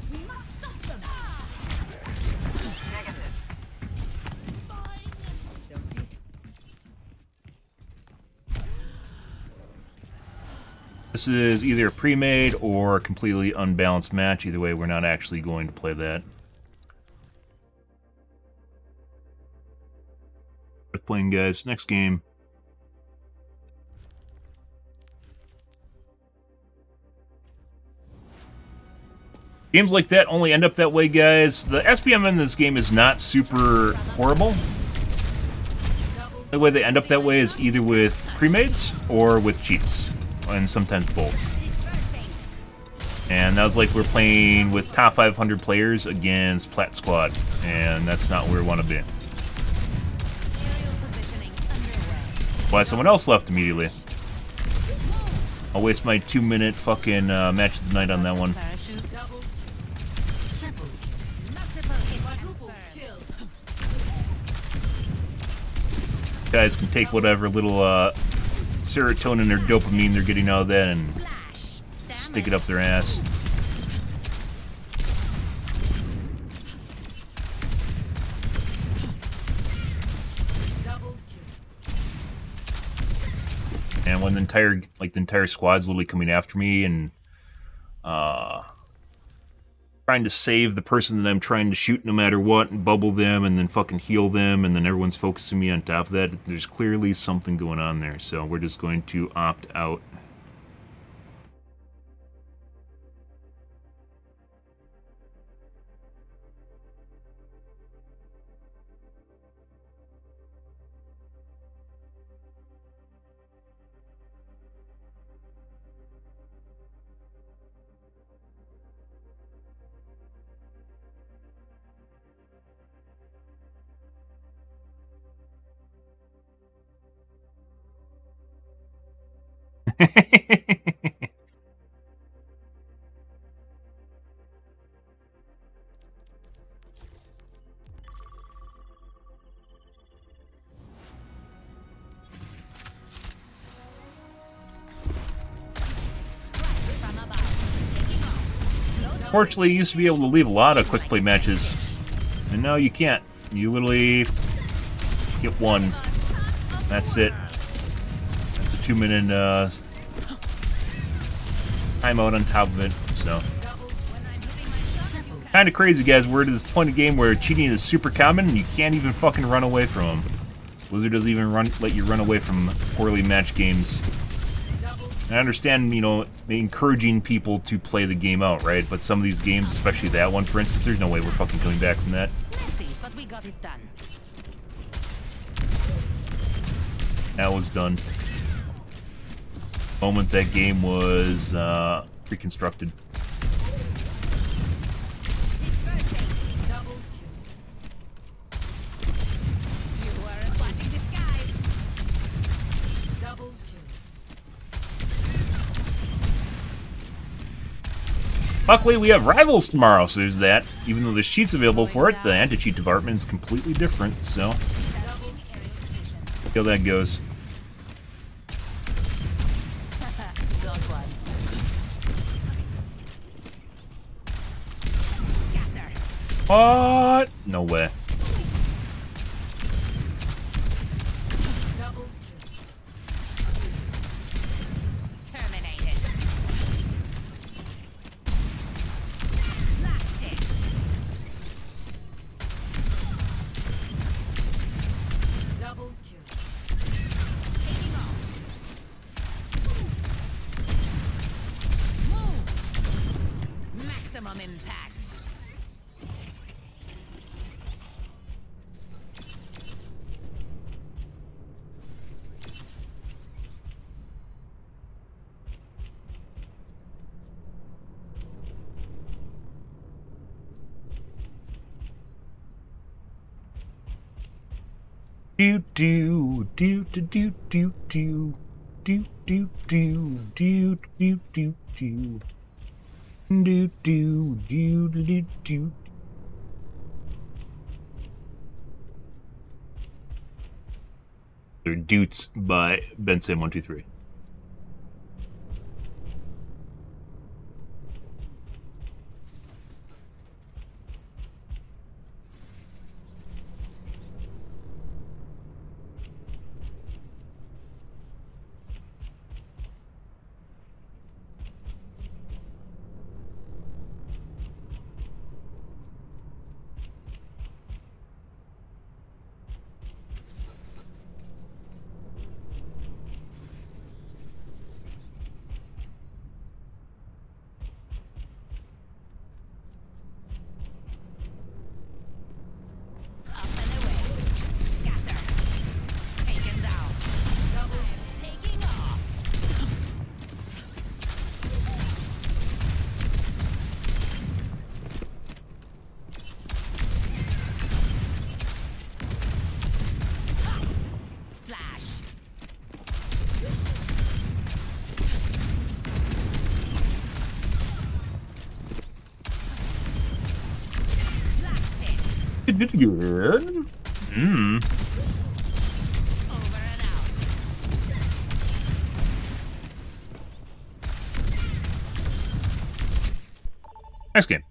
This is either a pre-made or a completely unbalanced match. Either way, we're not actually going to play that. Worth playing, guys. Next game. Games like that only end up that way, guys. The SPM in this game is not super horrible. The way they end up that way is either with pre-mades or with cheats. And sometimes both. And that was like we're playing with top 500 players against Plat Squad, and that's not where we want to be. Why someone else left immediately. I'll waste my 2-minute fucking match of the night on that one. Guys can take whatever little serotonin or dopamine they're getting out of that and stick it up their ass. And when the entire squad's literally coming after me and trying to save the person that I'm trying to shoot no matter what, and bubble them, and then fucking heal them, and then everyone's focusing me on top of that, there's clearly something going on there, so we're just going to opt out. Fortunately, you used to be able to leave a lot of quick play matches, and now you can't. You literally get one. That's it. That's a 2-minute timeout on top of it. So, kind of crazy, guys. We're at this point of the game where cheating is super common, and you can't even fucking run away from them. Blizzard doesn't even let you run away from poorly matched games. I understand, you know, encouraging people to play the game out, right? But some of these games, especially that one, for instance, there's no way we're fucking coming back from that. Messy, but we got it done. That was done. The moment that game was reconstructed. Luckily, we have Rivals tomorrow, so there's that. Even though there's cheats available for it, the anti-cheat department is completely different, so... see how that goes. What? No way. Double kill. Terminated. Blasted. Double kill. Taking off. Move. Maximum impact. Do do do do do do do do do do do do do do do do do do do. They're Dutes by Ben123. Up and away. Scatter. Taken down. Double. Taking off. Splash. Blasted. Good. Hmm. Over and out. Nice game.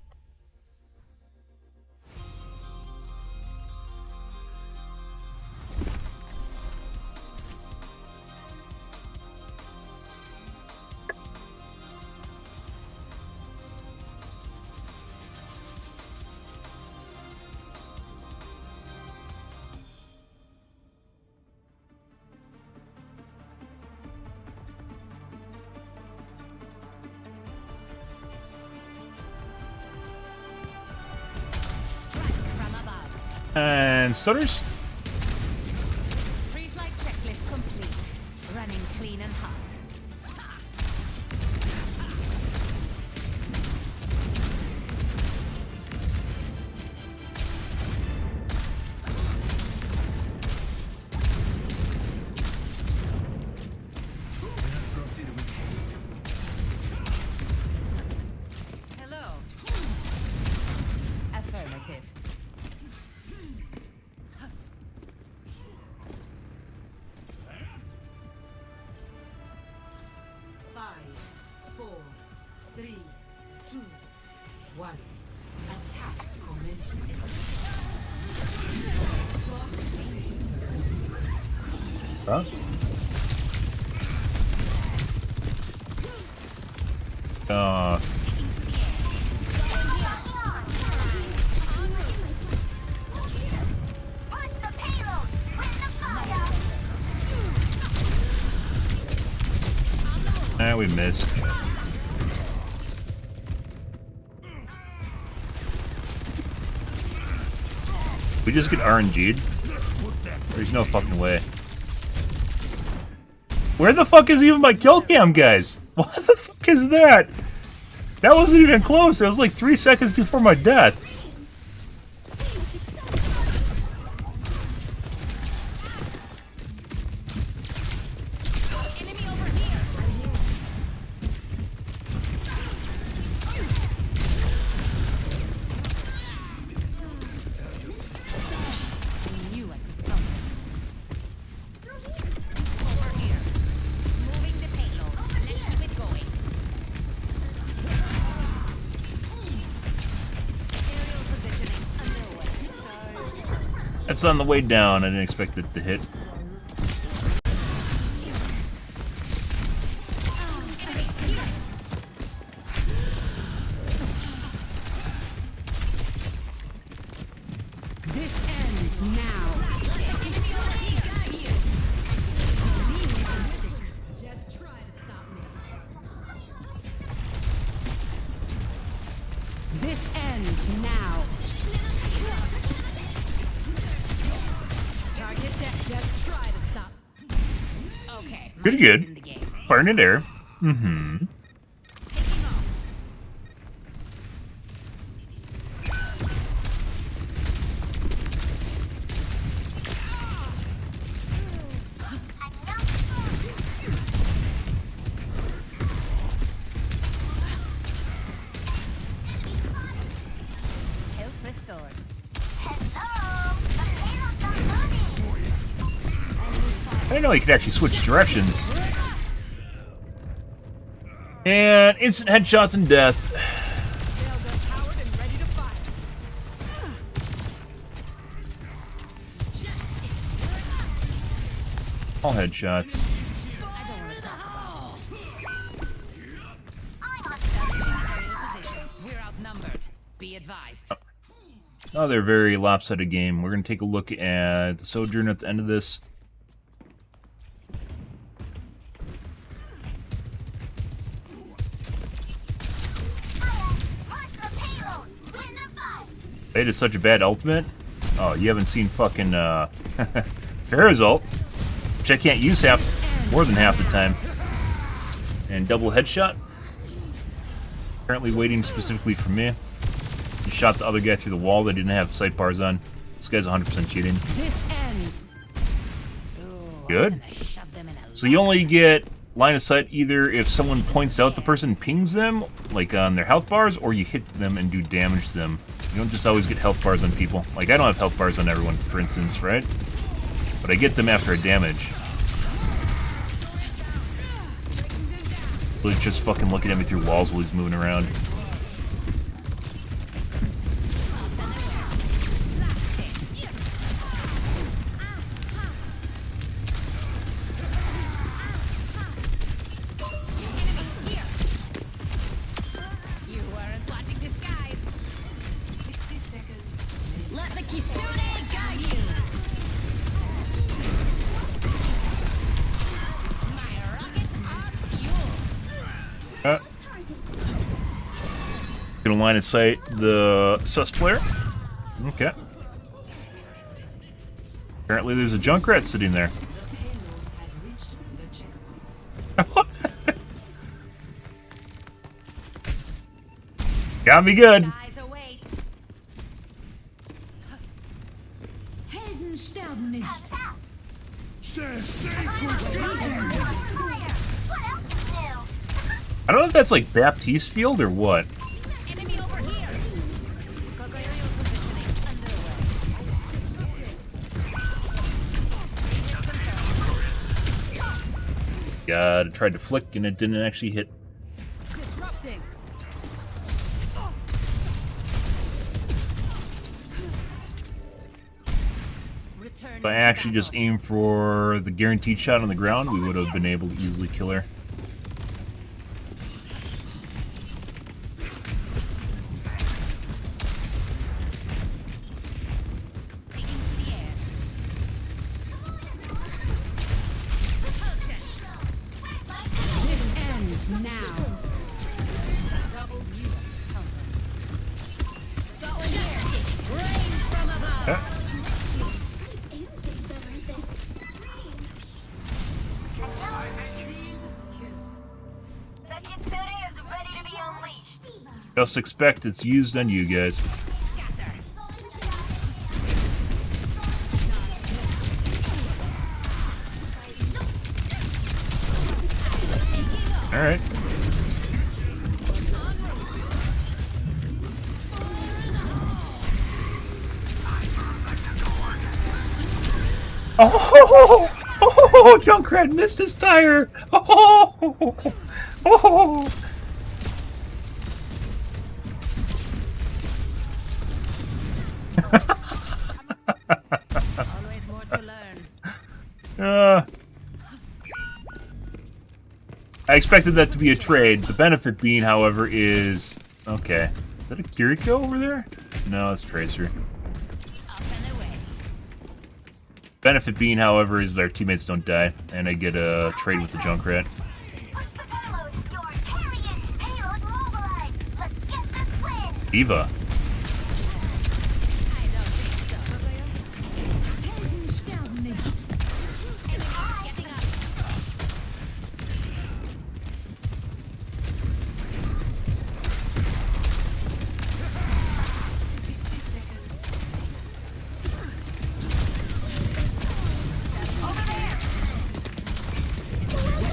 Strike from above. And stutters? Pre-flight checklist complete. Running clean and hot. Proceed with haste. Hello. Affirmative. Five, four, three, two, one. Attack commencing. Huh? We missed. We just get RNG'd? There's no fucking way. Where the fuck is even my kill cam, guys? What the fuck is that? That wasn't even close. It was like 3 seconds before my death. Enemy over here. We knew I could come. Over here. Moving the payload. Let's keep it going. That's on the way down. I didn't expect it to hit. This ends now. Just try to stop me. This ends now. Target that. Just try to stop. Okay. Pretty Ryan's good. in the game. Firing it there. Mm-hmm. Taking off. Health restored. I didn't know you could actually switch directions. And instant headshots and death. Railgun powered and ready to fire. All headshots. I don't want to talk about it. We're outnumbered. Be advised. Another very lopsided game. We're going to take a look at the Sojourn at the end of this. They did such a bad ultimate. Oh, you haven't seen fucking Farrah's ult, which I can't use more than half the time. And double headshot. Apparently waiting specifically for me. He shot the other guy through the wall that didn't have sidebars on. This guy's 100% cheating. This ends. Ooh, Good. I'm gonna shove them in a So you only get line of sight either if someone points out the person, pings them, like on their health bars, or you hit them and do damage to them. You don't just always get health bars on people. Like, I don't have health bars on everyone, for instance, right? But I get them after a damage. So he's just fucking looking at me through walls while he's moving around. You weren't watching the skies. 60 seconds. Let the kitsune guide you. My rocket on fuel. Gonna line of sight the sus player. Okay. Apparently there's a Junkrat sitting there. The payload has reached the checkpoint. Got me good. Eyes await. Helden sterben nicht. Says sacred games. I don't know if that's like Baptiste Field or what. Enemy over here. Aerial positioning underway. God, I tried to flick and it didn't actually hit. Disrupting. If I actually just aimed for the guaranteed shot on the ground, we would have been able to easily kill her. This ends now. Rain from above. Okay. The kitsune is ready to be unleashed. Just expect it's used on you guys. Scatter. Alright. Oh, Junkrat missed his tire. Oh. expected that to be a trade. The benefit being, however, is... Okay. Is that a Kiriko over there? No, it's Tracer. Up and away. Benefit being, however, is their teammates don't die, and I get a trade with the Junkrat. Push the payload. You're carrying. Payload mobilized. Let's get this win. Diva. I don't think so. Helden sterben nicht. Getting up.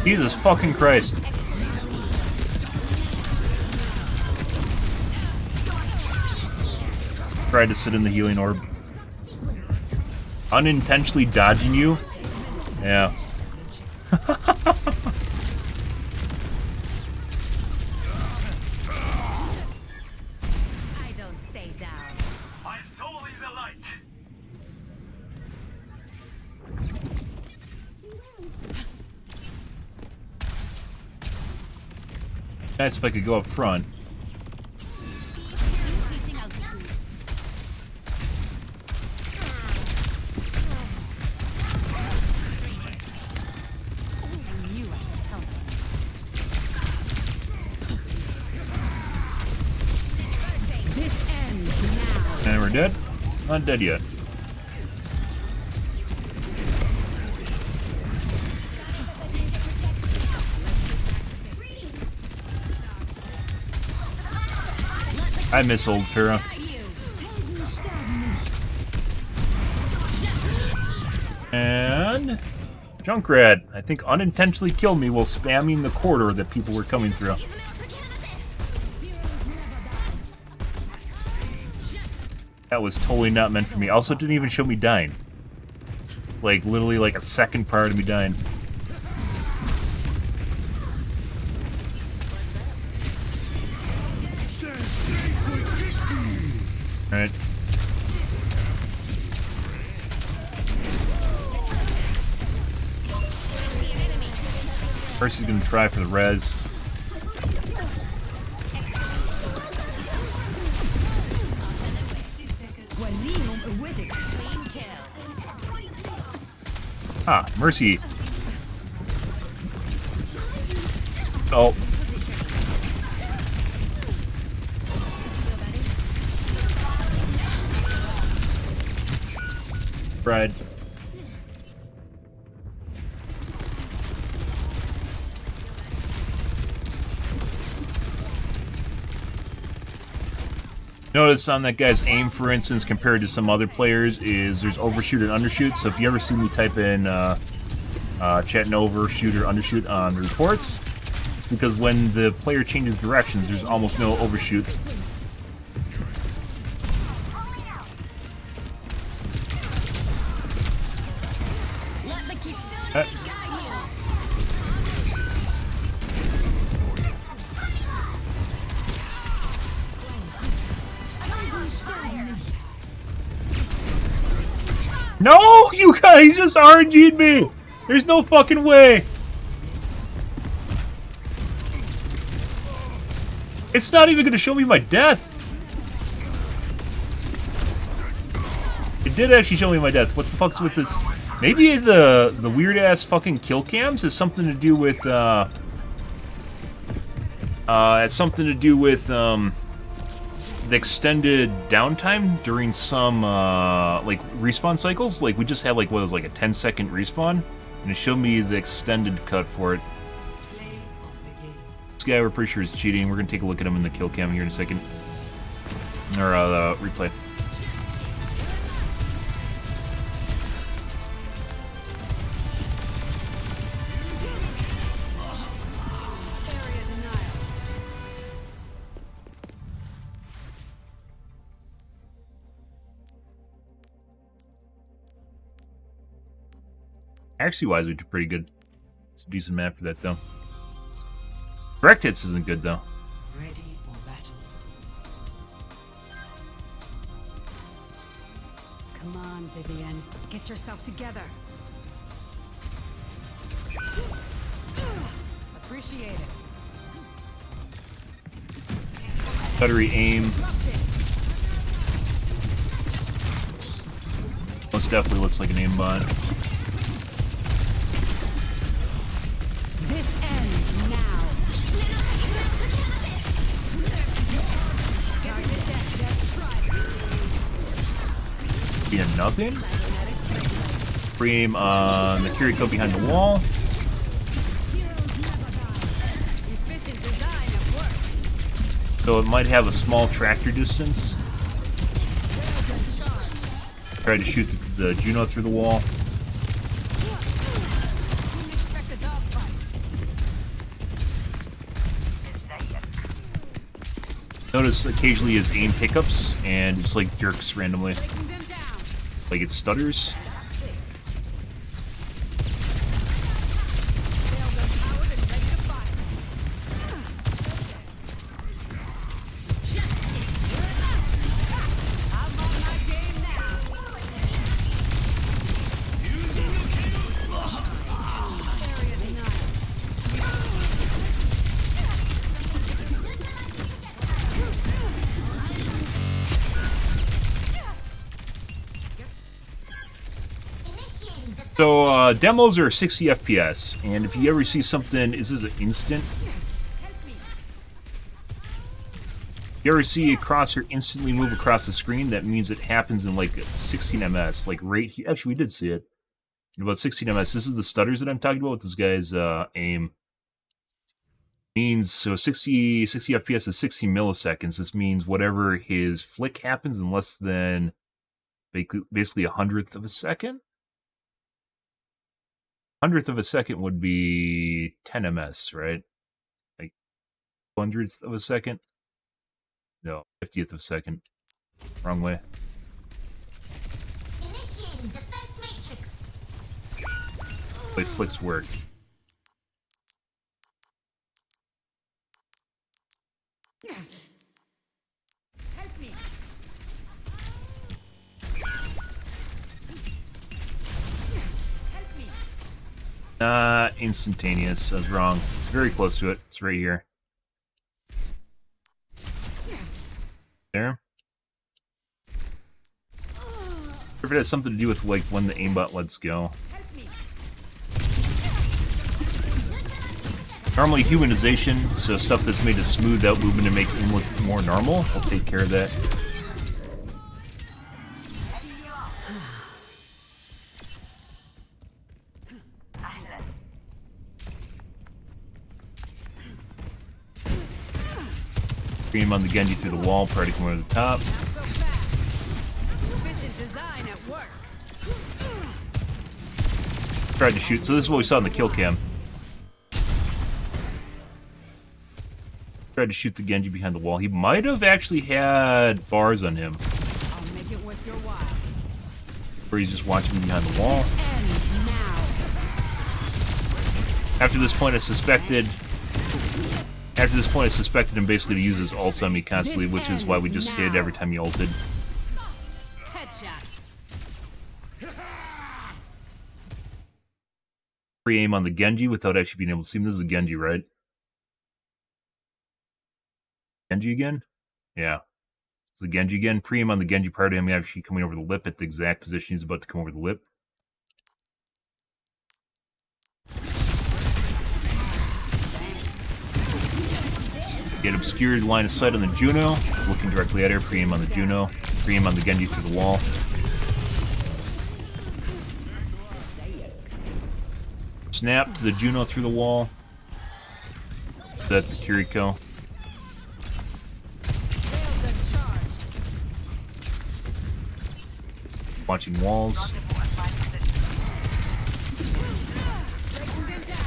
Jesus fucking Christ. Tried to sit in the healing orb. Unintentionally dodging you? Yeah. I don't stay down. I'm solely the light. Nice if I could go up front. Increasing altitude. I knew I could help. Dispersing. This ends now. And we're dead? Not dead yet. I miss old Pharaoh. Helden sterben nicht. And... Junkrat, I think unintentionally killed me while spamming the corridor that people were coming through. That was totally not meant for me. Also, didn't even show me dying. Like, literally like a second prior to me dying. Alright. First he's gonna try for the res. Clean kill. Ah, Mercy. Oh. Bride. Notice on that guy's aim, for instance, compared to some other players, is there's overshoot and undershoot. So if you ever see me type in chatting overshoot or undershoot on the reports, it's because when the player changes directions, there's almost no overshoot. No, you guys just RNG'd me. There's no fucking way. It's not even gonna show me my death. It did actually show me my death. What the fuck's with this? Maybe the weird ass fucking kill cams has something to do with it's something to do with the extended downtime during some like respawn cycles. Like we just had like what was like a 10-second respawn, and it showed me the extended cut for it. This guy we're pretty sure is cheating. We're gonna take a look at him in the kill cam here in a second, or the replay. Actually, wise, we did pretty good. It's a decent map for that, though. Direct hits isn't good, though. Ready for battle. Come on, Vivian. Get yourself together. Appreciate it. Stuttery aim. Most definitely looks like an aimbot. This ends now. Target that just tried. Being nothing. Free aim on the Kiriko behind the wall. Efficient design at work. So it might have a small tractor distance. Try to shoot the Juno through the wall. Expect a dogfight. Notice occasionally his aim pickups and just like jerks randomly. Taking them down. Like it stutters. Sails empowered and ready to fire. I'm on my game now. Area denied. Initiating the So demos are 60 FPS, and if you ever see something, is this an instant? If you ever see a crosshair instantly move across the screen, that means it happens in like 16 ms, like right here. Actually, we did see it. In about 16 ms. This is the stutters that I'm talking about with this guy's aim. Means, so 60 FPS is 60 milliseconds. This means whatever his flick happens in less than basically a hundredth of a second. Hundredth of a second would be 10 ms, right? Like hundredth of a second? No, 50th of a second. Wrong way. initiating defense matrix. Wait, flicks work. Help me. Help me. Instantaneous. I was wrong. It's very close to it. It's right here. There. If it has something to do with like when the aimbot lets go. Help me. Normally humanization, so stuff that's made to smooth out movement and make aim look more normal, will take care of that. Beam on the Genji through the wall, prior to come over the top. Not so fast. Efficient design at work. Tried to shoot. So this is what we saw in the kill cam. Tried to shoot the Genji behind the wall. He might have actually had bars on him, I'll make it worth your while. where he's just watching me behind the wall. Ends now. After this point, I suspected him basically to use his ults on me constantly, This which is why we just ends hit now. every time he ulted. Headshot. Free aim on the Genji without actually being able to see him. This is a Genji, right? Genji again? Yeah. It's the Genji again. Pre aim on the Genji prior to him actually coming over the lip at the exact position he's about to come over the lip. Get obscured line of sight on the Juno. He's looking directly at her. Pre aim on the Juno. Pre aim on the Genji through the wall. Snap to the Juno through the wall. That's the Kiriko. Rails uncharged. Watching walls. Breaking them down.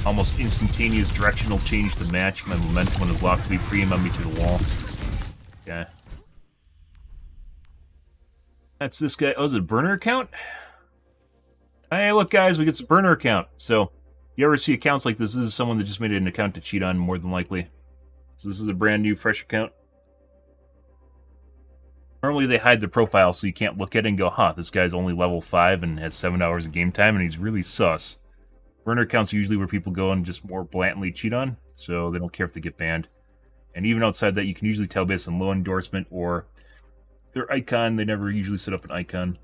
Almost instantaneous directional change to match my momentum when it's locked to be pre aim on me through the wall. Yeah. That's this guy. Oh, is it a burner account? Hey, look, guys, we get some burner account. So, you ever see accounts like this? This is someone that just made an account to cheat on, more than likely. So this is a brand new, fresh account. Normally they hide the profile so you can't look at it and go, huh, this guy's only level 5 and has 7 hours of game time and he's really sus. Burner accounts are usually where people go and just more blatantly cheat on, so they don't care if they get banned. And even outside that, you can usually tell based on low endorsement or their icon. They never usually set up an icon.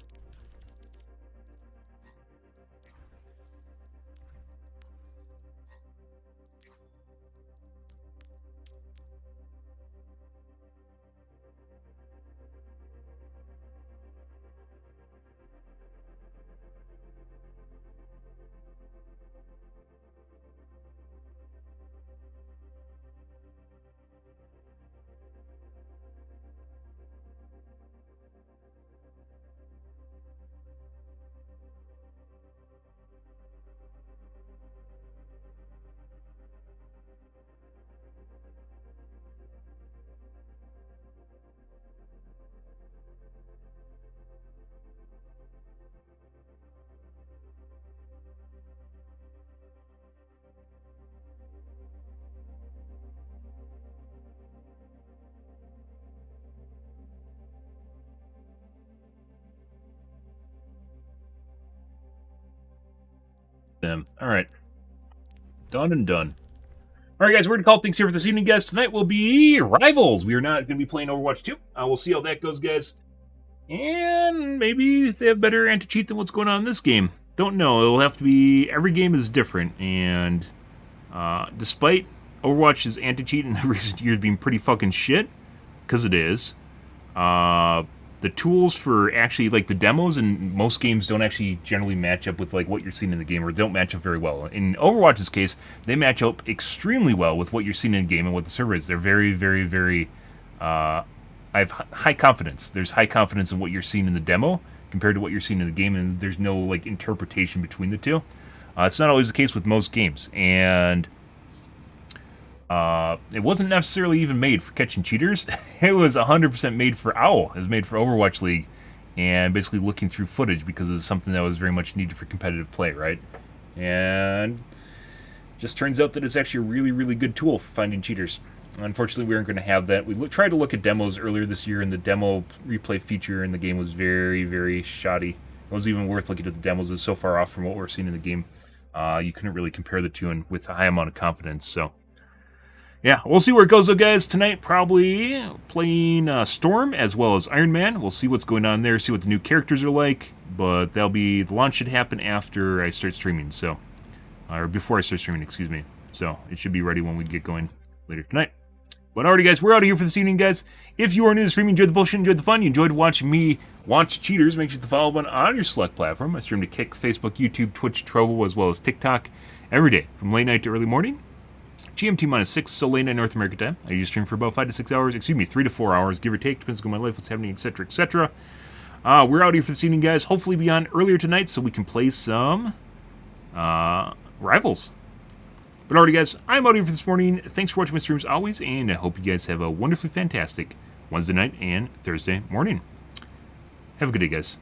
Them. All right. Done and done. All right, guys, we're going to call things here for this evening, guys. Tonight will be Rivals. We are not going to be playing Overwatch 2. We'll see how that goes, guys. And maybe they have better anti-cheat than what's going on in this game. Don't know. It'll have to be... Every game is different. And despite Overwatch's anti-cheat in the recent years being pretty fucking shit, because it is, the tools for actually, like, the demos in most games don't actually generally match up with, like, what you're seeing in the game, or don't match up very well. In Overwatch's case, they match up extremely well with what you're seeing in the game and what the server is. They're very, very, very, I have high confidence. There's high confidence in what you're seeing in the demo compared to what you're seeing in the game, and there's no, like, interpretation between the two. It's not always the case with most games, and it wasn't necessarily even made for catching cheaters. It was 100% made for OWL. It was made for Overwatch League, and basically looking through footage because it was something that was very much needed for competitive play, right? And just turns out that it's actually a really, really good tool for finding cheaters. Unfortunately, we aren't going to have that. We tried to look at demos earlier this year, and the demo replay feature in the game was very, very shoddy. It wasn't even worth looking at the demos. It was so far off from what we're seeing in the game. You couldn't really compare the two and with a high amount of confidence, so... Yeah, we'll see where it goes, though, guys. Tonight, probably playing Storm as well as Iron Man. We'll see what's going on there, see what the new characters are like. But the launch should happen after I start streaming, so... or before I start streaming, excuse me. So, it should be ready when we get going later tonight. But alrighty, guys, we're out of here for this evening, guys. If you are new to the stream, you enjoyed the bullshit, enjoyed the fun, you enjoyed watching me watch cheaters, make sure to hit the follow button on your select platform. I stream to Kick, Facebook, YouTube, Twitch, Trovo, as well as TikTok every day from late night to early morning. GMT -6, so late night North American time. I usually stream for about 5 to 6 hours, 3 to 4 hours, give or take, depends on my life, what's happening, etc., etc. We're out here for this evening, guys. Hopefully be on earlier tonight so we can play some Rivals. But alrighty, guys, I'm out here for this morning. Thanks for watching my streams always, and I hope you guys have a wonderfully fantastic Wednesday night and Thursday morning. Have a good day, guys.